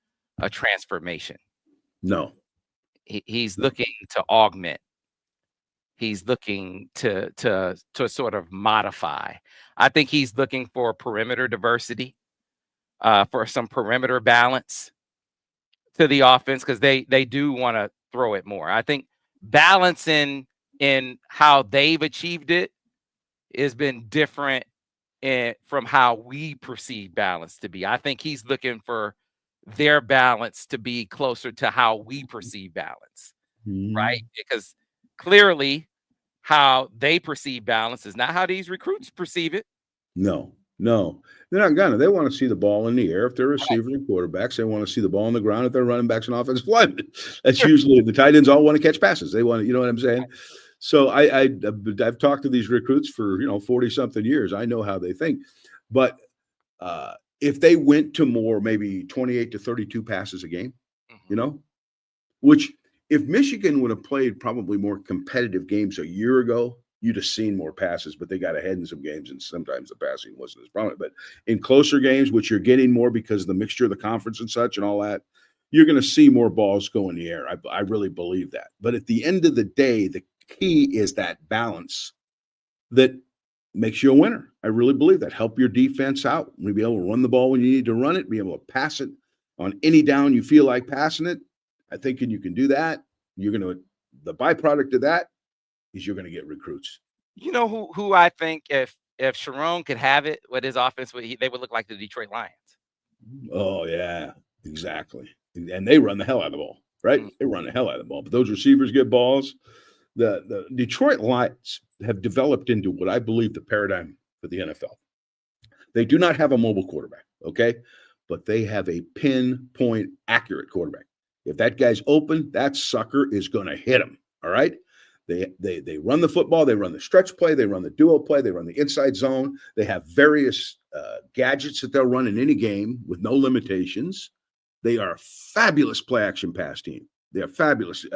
a transformation. No, he's looking to augment. He's looking to sort of modify. I think he's looking for perimeter diversity, for some perimeter balance to the offense because they do want to throw it more. I think balancing in how they've achieved it has been different from how we perceive balance to be. I think he's looking for their balance to be closer to how we perceive balance, right? Mhm. Because clearly how they perceive balance is not how these recruits perceive it. No, no. They're not gonna. They wanna see the ball in the air. If they're Right. receivers and quarterbacks, they wanna see the ball on the ground. If they're running backs and offensive linemen, that's usually the tight ends all wanna catch passes. They wanna, you know what I'm saying? So I've talked to these recruits for, 40 something years. I know how they think. But if they went to more, maybe 28 to 32 passes a game, you Mhm. know, which if Michigan would have played probably more competitive games a year ago, you'd have seen more passes, but they got ahead in some games, and sometimes the passing wasn't as prominent. But in closer games, which you're getting more because of the mixture of the conference and such and all that, you're going to see more balls go in the air. I really believe that. But at the end of the day, the key is that balance that makes you a winner. I really believe that. Help your defense out. Be able to run the ball when you need to run it, be able to pass it on any down you feel like passing it. I think you can do that. You're going to, the byproduct of that is you're going to get recruits. You know who I think if Sharon could have it with his offense, they would look like the Detroit Lions. Oh, yeah, exactly. And they run the hell out of the ball, right? Mm. They run the hell out of the ball. But those receivers get balls. The Detroit Lions have developed into what I believe the paradigm for the NFL. They do not have a mobile quarterback, okay? But they have a pinpoint accurate quarterback. If that guy's open, that sucker is going to hit him, all right? They run the football, they run the stretch play, they run the duo play, they run the inside zone. They have various gadgets that they'll run in any game with no limitations. They are a fabulous play action pass team. They are fabulous.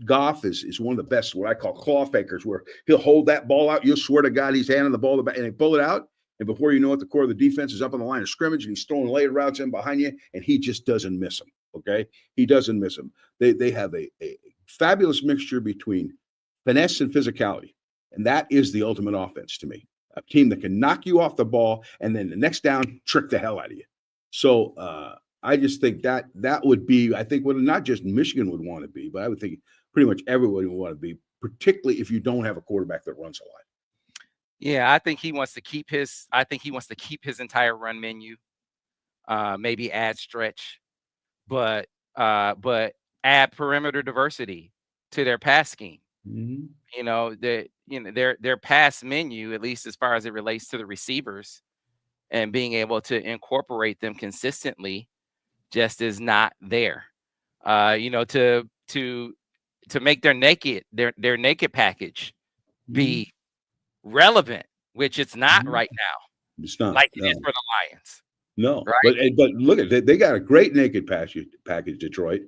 Goff is one of the best, what I call claw fakers, where he'll hold that ball out. You'll swear to God he's handing the ball back, and they pull it out. And before you know it, the core of the defense is up on the line of scrimmage, and he's throwing laid routes in behind you, and he just doesn't miss them. Okay, he doesn't miss them. They have a fabulous mixture between finesse and physicality, and that is the ultimate offense to me. A team that can knock you off the ball, and then the next down trick the hell out of you. So I just think that would be, I think, what not just Michigan would want to be, but I would think pretty much everybody would want to be, particularly if you don't have a quarterback that runs a lot. Yeah, I think he wants to keep his. I think he wants to keep his entire run menu. Maybe add stretch, but but add perimeter diversity to their pass scheme. Mm-hmm. Their pass menu, at least as far as it relates to the receivers, and being able to incorporate them consistently, just is not there. To make their naked package Mm-hmm. be relevant, which it's not Mm-hmm. right now, It's not, like it is no. for the Lions, No, right? but look at they got a great naked package Detroit,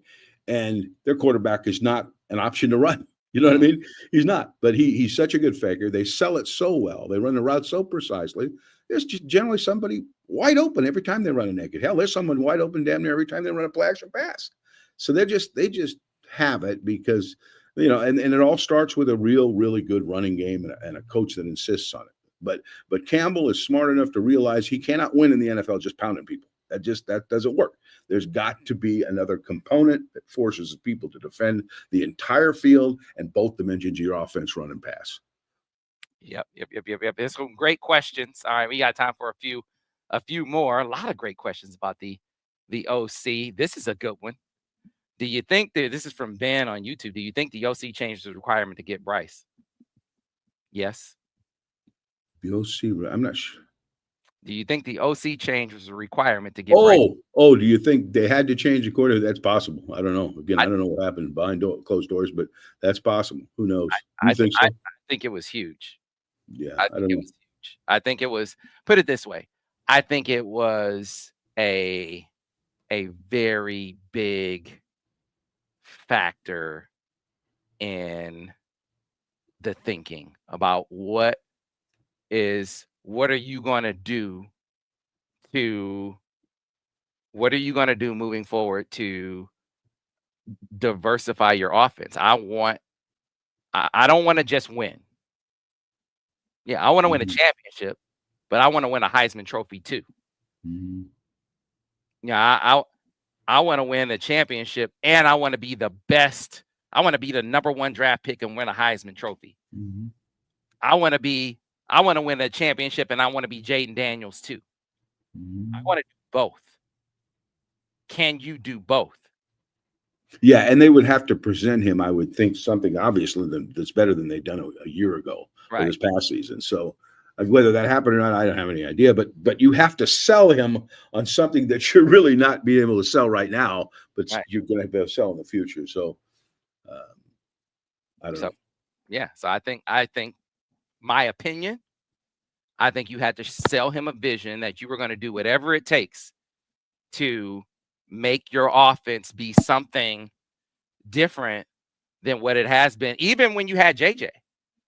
and their quarterback is not an option to run. You know what I Mm, mean? He's not, but he's such a good faker. They sell it so well. They run the route so precisely. There's just generally somebody wide open every time they run a naked. Hell, there's someone wide open damn near every time they run a play action pass. So they just have it because and it all starts with a really good running game and a coach that insists on it. But Campbell is smart enough to realize he cannot win in the NFL just pounding people. That doesn't work. There's got to be another component that forces people to defend the entire field and both dimensions of your offense, run and pass. yep. There's some great questions. All right, we got time for a few more. A lot of great questions about the OC. This is a good one. Do you think that this is from Ben on YouTube? Do you think the OC changed the requirement to get Bryce? Yes. The OC, I'm not sure. Do you think the OC change was a requirement to get Bryce? Oh, do you think they had to change the quarter? That's possible. I don't know. Again, I I don't know what happened behind closed doors, but that's possible. Who knows? You I th- think I so? think it was huge. Yeah, I I think don't it know. was huge. I think it was put it this way. I think it was a very big factor in the thinking about what are you going to do to what are you going to do moving forward to diversify your offense. I don't want to just win. Yeah, I want to win a Mhm, championship, but I want to win a Heisman Trophy too. mhm, Yeah, I want to win a championship, and I want to be the best. I want to be the number one draft pick and win a Heisman Trophy. mhm, I want to be. I want to win a championship, and I want to be Jaden Daniels too. I mhm, want to do both. can you do both? Yeah, and they would have to present him, I would think, something obviously that's better than they've done a year ago or Right, this past season. So whether that happened or not, I don't have any idea. But you have to sell him on something that you're really not being able to sell right now, but right. you're going to be able to sell in the future. So uh, I don't So know. yeah, so I think my opinion, I think you had to sell him a vision that you were going to do whatever it takes to make your offense be something different than what it has been, even when you had JJ,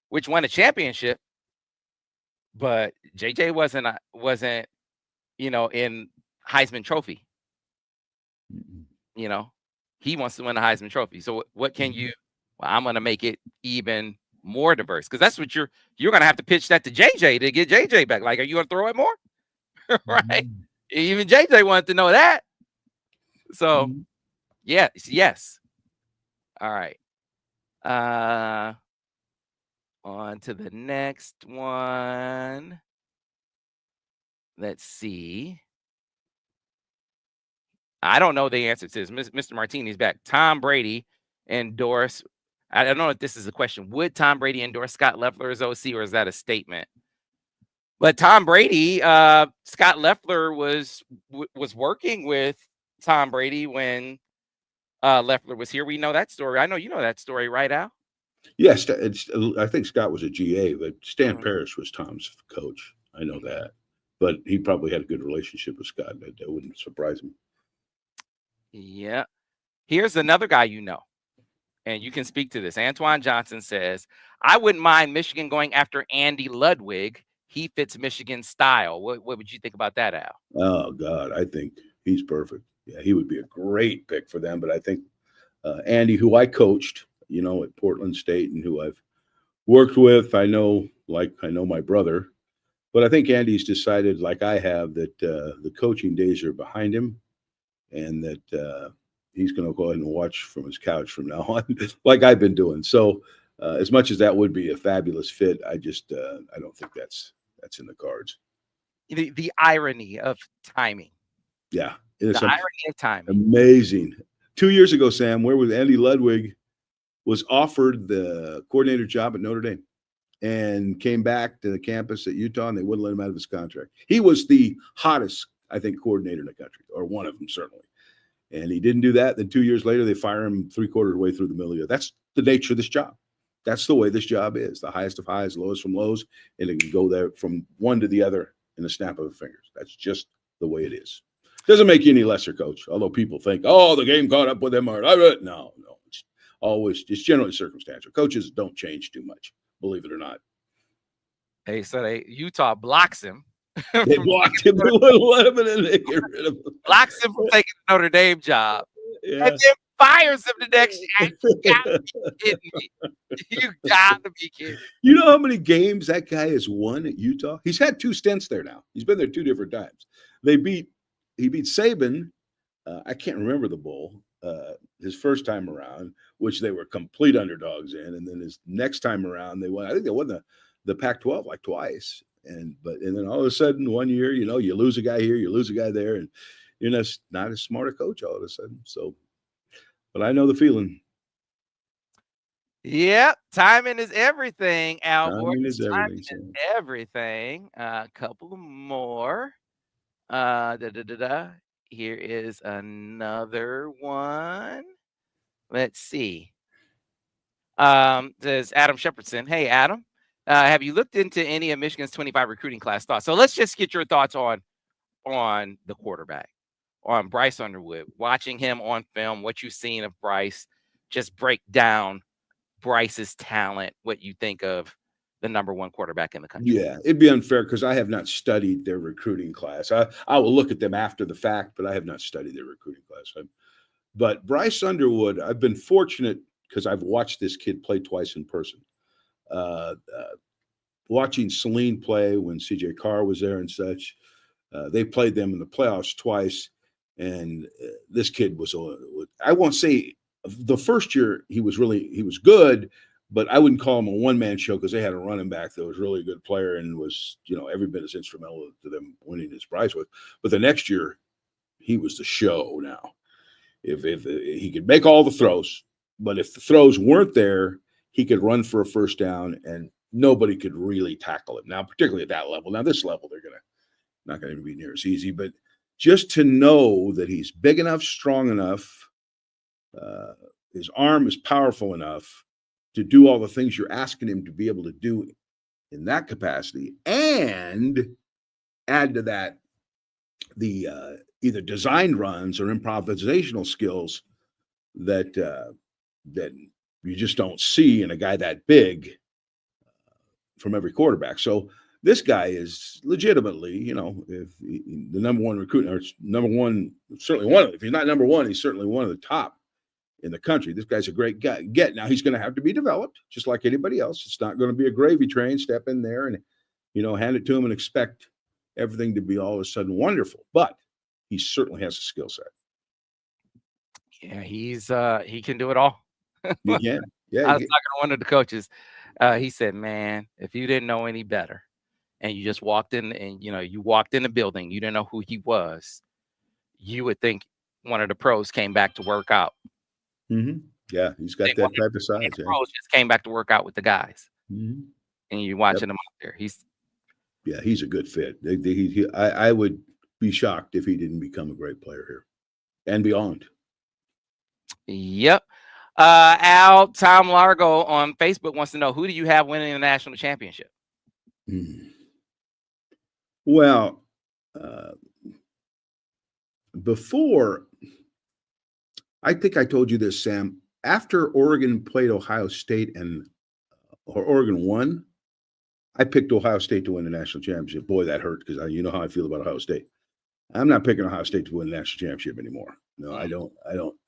which won a championship, but JJ wasn't in Heisman Trophy. Mhm. You know, he wants to win the Heisman Trophy. So what can you? Well, I'm going to make it even more diverse because that's what you're going to have to pitch that to JJ to get JJ back. Like, are you going to throw it more? Right? Mhm. Even JJ wanted to know that. So Mhm. yes, yes. All right. Uh, on to the next one. Let's see. I don't know the answer to this. Mr. Martini's back. Tom Brady endorsed. I don't know if this is a question. Would Tom Brady endorse Scott Leffler as OC, or is that a statement? But Tom Brady, Scott Leffler was working with Tom Brady when Leffler was here. We know that story. I know you know that story, right, Al? Yes, I think Scott was a GA, but Stan Mhm, Parrish was Tom's coach. I know mhm. that. But he probably had a good relationship with Scott. That wouldn't surprise me. Yeah. Here's another guy you know, and you can speak to this. Antoine Johnson says, I wouldn't mind Michigan going after Andy Ludwig. He fits Michigan's style. What would you think about that, Al? Oh God, I think he's perfect. Yeah, he would be a great pick for them. But I think Andy, who I coached, at Portland State, and who I've worked with, I know my brother. But I think Andy's decided, like I have, that the coaching days are behind him, and that he's going to go ahead and watch from his couch from now on, like I've been doing. So, as much as that would be a fabulous fit, I don't think that's in the cards. The irony of timing. Yeah, it is The some irony of timing. amazing. 2 years ago, Sam, where was Andy Ludwig was offered the coordinator job at Notre Dame and came back to the campus at Utah, and they wouldn't let him out of his contract. He was the hottest, I think, coordinator in the country, or one of them certainly. And he didn't do that. Then 2 years later, they fire him three-quarters way through the middle of the year. That's the nature of this job. That's the way this job is. The highest of highs, lowest from lows, and it can go there from one to the other in the snap of a fingers. That's just the way it is. Doesn't make you any lesser, coach. Although people think, oh, the game caught up with them. Or no. It's generally circumstantial. Coaches don't change too much, believe it or not. Utah blocks him from They taking blocked him. They wouldn't let him in, and they get rid of blocks him from him. taking the Notre Dame job, and Yeah. then fires him the next year. You gotta be kidding me. You gotta be kidding. You know how many games that guy has won at Utah? He's had two stints there now. He's been there two different times. They beat he beat Saban. I can't remember the bowl. His first time around, which they were complete underdogs in, and then his next time around, they won. I think they won the Pac-12 like twice. And then all of a sudden, one year, you lose a guy here, you lose a guy there, and you're not as smart a coach all of a sudden. So, but I know the feeling. Yep, timing is everything, Albert. Timing is everything. Timing So. is everything. A couple more. Da, da, da, da. Here is another one. Let's see. Says Adam Shepardson. Hey, Adam. Have you looked into any of Michigan's 25 recruiting class thoughts? So let's just get your thoughts on the quarterback, on Bryce Underwood. Watching him on film, what you've seen of Bryce, just break down Bryce's talent, what you think of the number one quarterback in the country. Yeah, it'd be unfair because I have not studied their recruiting class. I will look at them after the fact, but I have not studied their recruiting class. But Bryce Underwood, I've been fortunate because I've watched this kid play twice in person. Watching Celine play when CJ Carr was there and such, they played them in the playoffs twice. And this kid I won't say the first year he was good, but I wouldn't call him a one-man show because they had a running back that was really a good player and was, every bit as instrumental to them winning as Bryce was. But the next year, he was the show now. If he could make all the throws, but if the throws weren't there, he could run for a first down, and nobody could really tackle him. Now, particularly at that level. Now, this level, they're not going to be near as easy, but just to know that he's big enough, strong enough, uh, his arm is powerful enough to do all the things you're asking him to be able to do in that capacity, and add to that the either designed runs or improvisational skills that you just don't see in a guy that big from every quarterback. So this guy is legitimately, if the number one recruit or number one, certainly one. If he's not number one, he's certainly one of the top in the country. This guy's a great guy. Now he's going to have to be developed, just like anybody else. It's not going to be a gravy train. Step in there and hand it to him and expect everything to be all of a sudden wonderful. But he certainly has a skill set. Yeah, he can do it all. You can. Yeah, I was talking to one of the coaches. He said, "Man, if you didn't know any better, and you just walked in, and you walked in the building, you didn't know who he was, you would think one of the pros came back to work out." Mm-hmm. Yeah, he's got that type of size. The pros just came back to work out with the guys, Mm-hmm. and you're watching him out there. He's a good fit. I would be shocked if he didn't become a great player here and beyond. Yep. Tom Largo on Facebook wants to know, who do you have winning the national championship? Well, before, I think I told you this, Sam. After Oregon played Ohio State or Oregon won, I picked Ohio State to win the national championship. Boy, that hurt because you know how I feel about Ohio State. I'm not picking Ohio State to win the national championship anymore. No, I don't,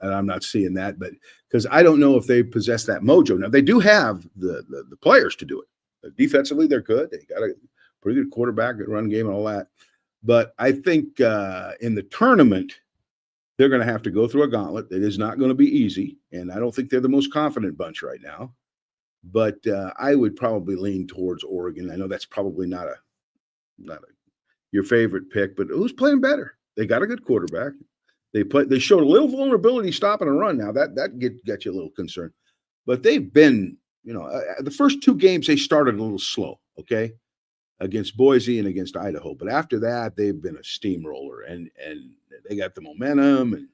and I'm not seeing that, but because I don't know if they possess that mojo. Now, they do have the players to do it. Defensively, they're good. They got a pretty good quarterback, good run game, and all that. But I think in the tournament, they're going to have to go through a gauntlet. It is not going to be easy, and I don't think they're the most confident bunch right now. But I would probably lean towards Oregon. I know that's probably not your favorite pick, but who's playing better? They got a good quarterback. They showed a little vulnerability stopping a run. Now that got you a little concerned, but they've been, the first two games they started a little slow, okay, against Boise and against Idaho, but after that they've been a steamroller and they got the momentum. And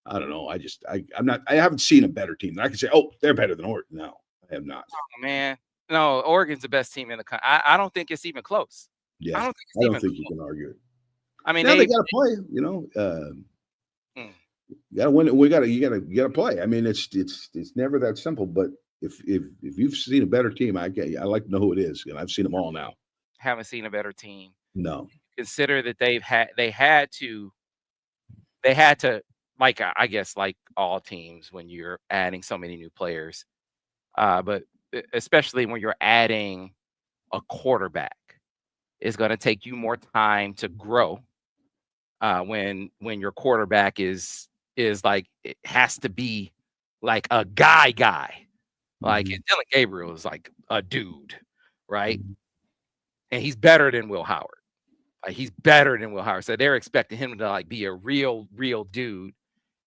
I don't know, I haven't seen a better team. I can say, oh, they're better than Oregon. No, I have not. Oh, man, no, Oregon's the best team in the country. I don't think it's even close. Yeah, I don't think you can argue it. I mean, now they got to play. You got to win it. You got to play. I mean, it's never that simple. But if you've seen a better team, I like to know who it is, and I've seen them all now. Haven't seen a better team. No. Consider that they had to, like, I guess, like all teams when you're adding so many new players, but especially when you're adding a quarterback, it's going to take you more time to grow. When your quarterback is like, it has to be like a guy, like Dylan Gabriel is like a dude, right? And he's better than Will Howard. Like, he's better than Will Howard. So they're expecting him to like be a real dude.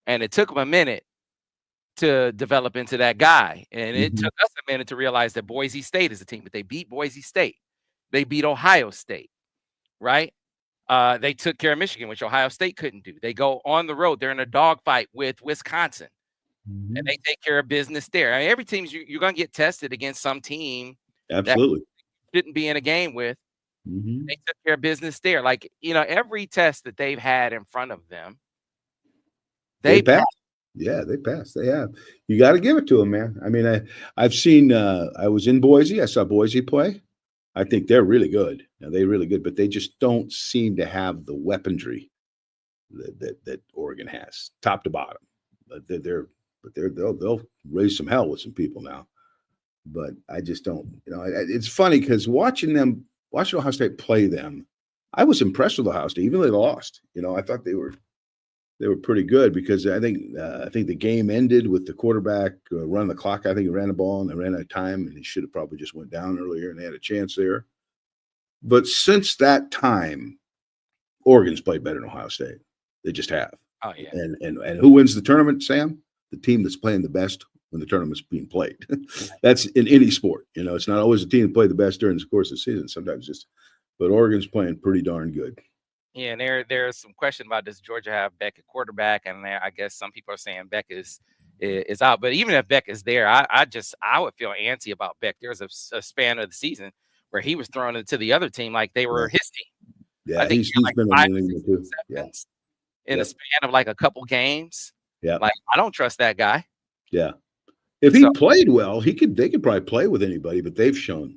And it took him a minute to develop into that guy. And it took us a minute to realize that Boise State is a team, but they beat Boise State. They beat Ohio State, right? They took care of Michigan, which Ohio State couldn't do. They go on the road. They're in a dogfight with Wisconsin, and they take care of business there. I mean, every team you're going to get tested against some team absolutely that shouldn't be in a game with. They took care of business there. Like, every test that they've had in front of them, they passed. Yeah, they passed. They have. You got to give it to them, man. I mean, I've seen. I was in Boise. I saw Boise play. I think they're really good. Now, they're really good, but they just don't seem to have the weaponry that Oregon has, top to bottom. But they'll raise some hell with some people now. But I just don't. It's funny because watching Ohio State play them, I was impressed with Ohio State, even though they lost. I thought they were pretty good because I think the game ended with the quarterback running the clock. I think he ran the ball and they ran out of time, and he should have probably just went down earlier, and they had a chance there. But since that time, Oregon's played better than Ohio State. They just have. Oh yeah. And who wins the tournament, Sam? The team that's playing the best when the tournament's being played. That's in any sport. It's not always the team that played the best during the course of the season. Sometimes just, but Oregon's playing pretty darn good. Yeah, and there's some question about does Georgia have Beck at quarterback, and I guess some people are saying Beck is out. But even if Beck is there, I would feel antsy about Beck. There's a span of the season where he was thrown into the other team like they were Yeah, his team. I yeah, think he's he had like been on 5 New or 6 England too. Yeah, interceptions in the yep, span of like a couple games. yep, Like I don't trust that guy. yeah. If he So played well, they could probably play with anybody. But they've shown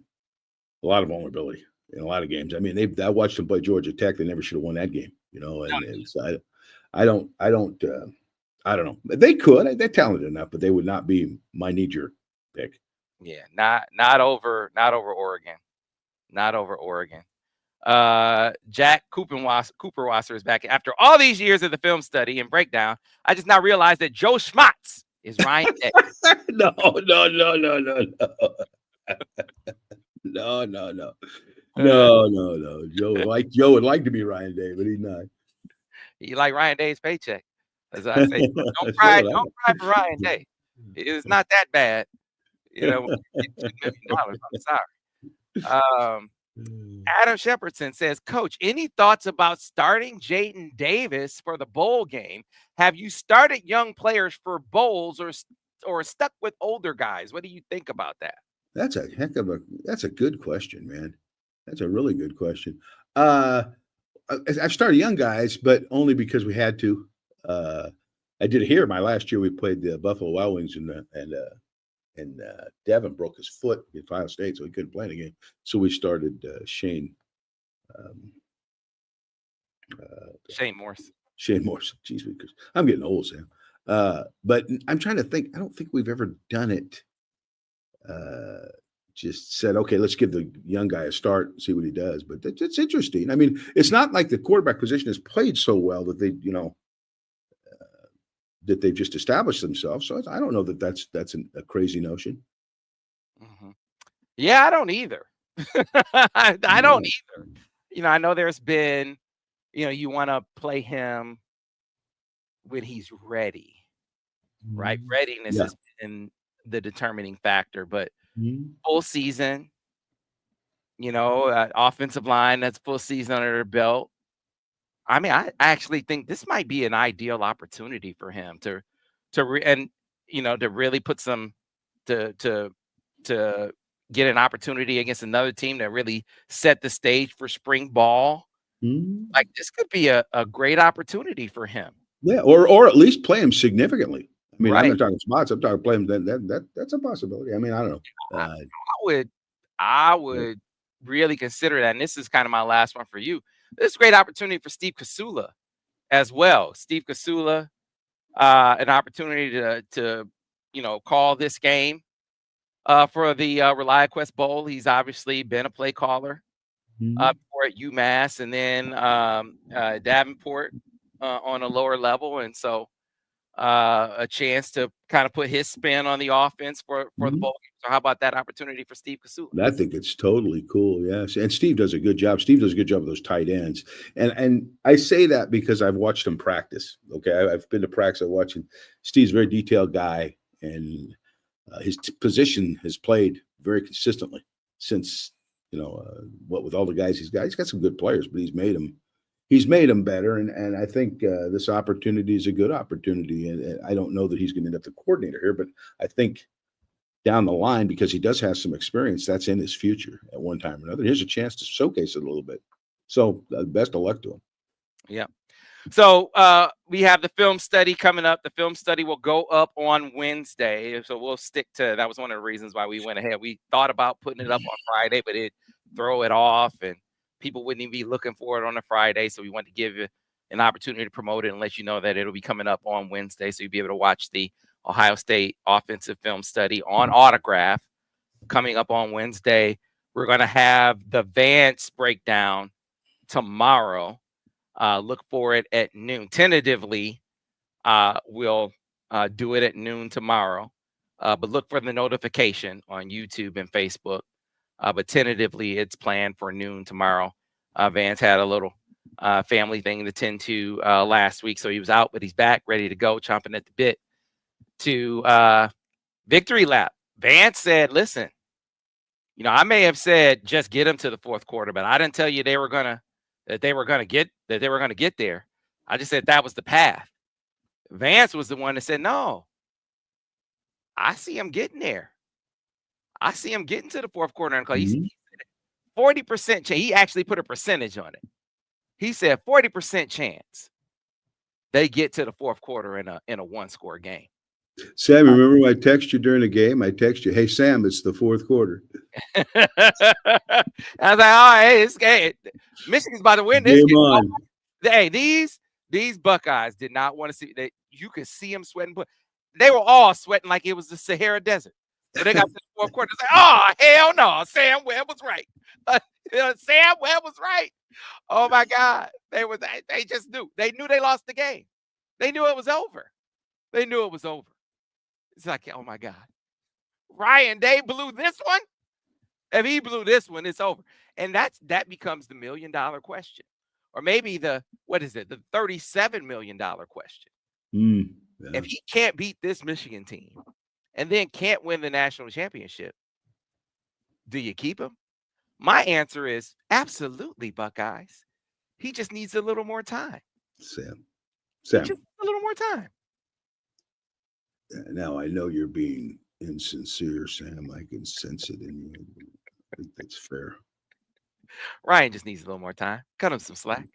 a lot of vulnerability in a lot of games. I mean, I watched them play Georgia Tech. They never should have won that game. And so I don't know. They could. They're talented enough, but they would not be my knee-jerk pick. yeah, not over Oregon. Not over Oregon. Jack Cooperwasser is back. After all these years of the film study and breakdown, I just now realized that Joe Schmatz is Ryan Day. No, no, no, no, no, no. No, no, no. No, no, no. Joe would like to be Ryan Day, but he's not. You like Ryan Day's paycheck. As I say, don't So cry, would don't cry for Ryan Day. It's not that bad. When you get $2 million. I'm sorry. Adam Shepardson says, Coach, any thoughts about starting Jaden Davis for the bowl game? Have you started young players for bowls or stuck with older guys? What do you think about that? That's a good question, man. That's a really good question. Uh, I've started young guys, but only because we had to. Uh, I did it here my last year. We played the Buffalo Wild Wings, and Devin broke his foot in Ohio State, so he couldn't play in the game. So we started Shane. Um, Shane Morse. Shane Morse. Jeez, because I'm getting old, Sam. But I'm trying to think. I don't think we've ever done it. Just said, okay, let's give the young guy a start and see what he does. But it's interesting. I mean, it's not like the quarterback position has played so well that that they've just established themselves. So I don't know that that's a crazy notion. Mm-hmm. Yeah, I don't either. I don't either. I know there's been, you want to play him when he's ready, right? Readiness Yeah. has been the determining factor, but Mhm. full season, offensive line that's full season under their belt. I mean, I actually think this might be an ideal opportunity for him to really put some to get an opportunity against another team that really set the stage for spring ball. Mhm. Like this could be a great opportunity for him. Yeah, or at least play him significantly. I mean, I'm Right. not talking spots. I'm talking play him. That's a possibility. I mean, I don't know. I would I would really consider that. And this is kind of my last one for you. This is a great opportunity for Steve Kasula as well. Steve Kasula, an opportunity to call this game for the ReliaQuest Bowl. He's obviously been a play caller Mhm. before at UMass and then Davenport on a lower level. And so a chance to kind of put his spin on the offense for the Mhm. bowl game. So how about that opportunity for Steve Kasula? I think it's totally cool. Yes, and Steve does a good job. Steve does a good job of those tight ends, and I say that because I've watched him practice. Okay, I've been to practice. I watch him. Steve's a very detailed guy, and his position has played very consistently since what with all the guys he's got. He's got some good players, but he's made them better, and I think this opportunity is a good opportunity. And I don't know that he's going to end up the coordinator here, but I think down the line, because he does have some experience, that's in his future at one time or another. Here's a chance to showcase it a little bit. So best of luck to him. Yeah. So we have the film study coming up. The film study will go up on Wednesday. So we'll stick to that. Was one of the reasons why we went ahead. We thought about putting it up on Friday, but it throw it off and people wouldn't even be looking for it on a Friday. So we wanted to give you an opportunity to promote it and let you know that it'll be coming up on Wednesday. So you'll be able to watch the Ohio State offensive film study on Autograph coming up on Wednesday. We're going to have the Vance breakdown tomorrow. Look for it at noon. Tentatively, we'll do it at noon tomorrow. But look for the notification on YouTube and Facebook. But tentatively, it's planned for noon tomorrow. Vance had a little family thing to tend to last week. So he was out, but he's back, ready to go, chomping at the bit to victory lap. Vance said, listen, I may have said just get them to the fourth quarter, but I didn't tell you they were gonna get there. I just said that was the path. Vance was the one that said, no, I see him getting there. I see him getting to the fourth quarter. And he's 40% chance. He actually put a percentage on it. He said 40% chance they get to the fourth quarter in a one-score game. Sam, remember I text you during the game? I text you, hey, Sam, it's the fourth quarter. I was like, oh, hey, this game, Michigan's about to win this Game game. on. Hey, these Buckeyes did not want to see that. You could see them sweating. But they were all sweating like it was the Sahara Desert. When they got to the fourth quarter, it's like, oh, hell no. Sam Webb was right. Sam Webb was right. Oh, my God. They just knew. They knew they lost the game. They knew it was over. They knew it was over. It's like, oh, my God. Ryan Day blew this one. If he blew this one, it's over. And that becomes the $1 million question. Or maybe the $37 million question. Yeah. If he can't beat this Michigan team and then can't win the national championship, do you keep him? My answer is absolutely, Buckeyes. He just needs a little more time. Sam. Just a little more time. Now I know you're being insincere, Sam. I can sense it in you. I think that's fair. Ryan just needs a little more time. Cut him some slack.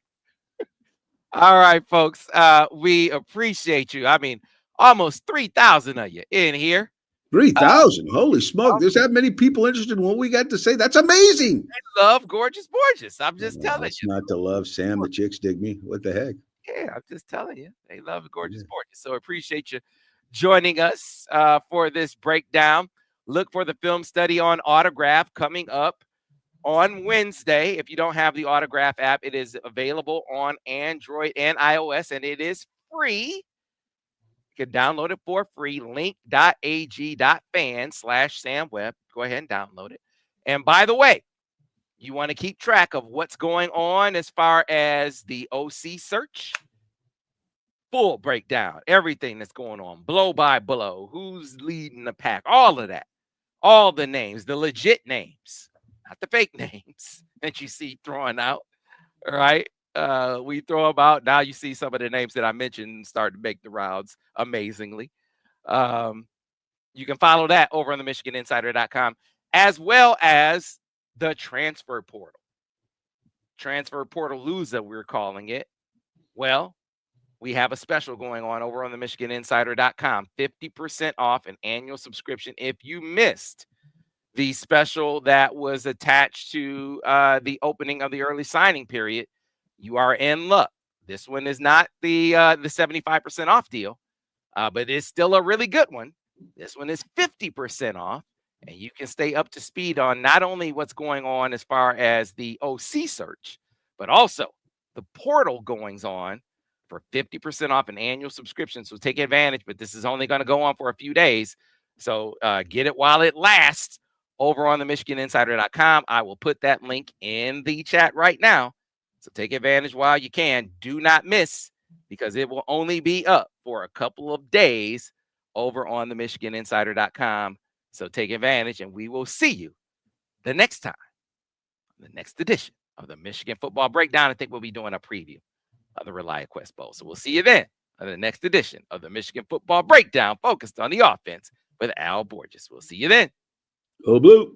All right, folks. We appreciate you. I mean, almost 3,000 of you in here. 3,000. Holy smoke. There's that many people interested in what we got to say. That's amazing. They love Gorgeous Borges. I'm just telling it's you. Not to love Sam. The chicks dig me. What the heck? Yeah, I'm just telling you. They love Gorgeous Borges. So appreciate you joining us for this breakdown. Look for the film study on Autograph coming up on Wednesday. If you don't have the Autograph app, it is available on Android and iOS, and it is free. You can download it for free. link.ag.fan/SamWebb. Go ahead and download it. And by the way, you want to keep track of what's going on as far as the OC search. Full breakdown, everything that's going on, blow by blow, who's leading the pack, all of that, all the names, the legit names, not the fake names that you see throwing out. All right. We throw them out. Now you see some of the names that I mentioned start to make the rounds amazingly. You can follow that over on the MichiganInsider.com, as well as the transfer portal. Transfer portal loser, we're calling it. Well, we have a special going on over on the MichiganInsider.com. 50% off an annual subscription. If you missed the special that was attached to the opening of the early signing period, you are in luck. This one is not the 75% off deal, but it's still a really good one. This one is 50% off, and you can stay up to speed on not only what's going on as far as the OC search, but also the portal goings on for 50% off an annual subscription. So take advantage, but this is only going to go on for a few days. So get it while it lasts over on the MichiganInsider.com. I will put that link in the chat right now. So take advantage while you can. Do not miss, because it will only be up for a couple of days over on the MichiganInsider.com. So take advantage, and we will see you the next time, the next edition of the Michigan Football Breakdown. I think we'll be doing a preview of the ReliaQuest Bowl. So we'll see you then on the next edition of the Michigan Football Breakdown, focused on the offense with Al Borges. We'll see you then. Go Blue.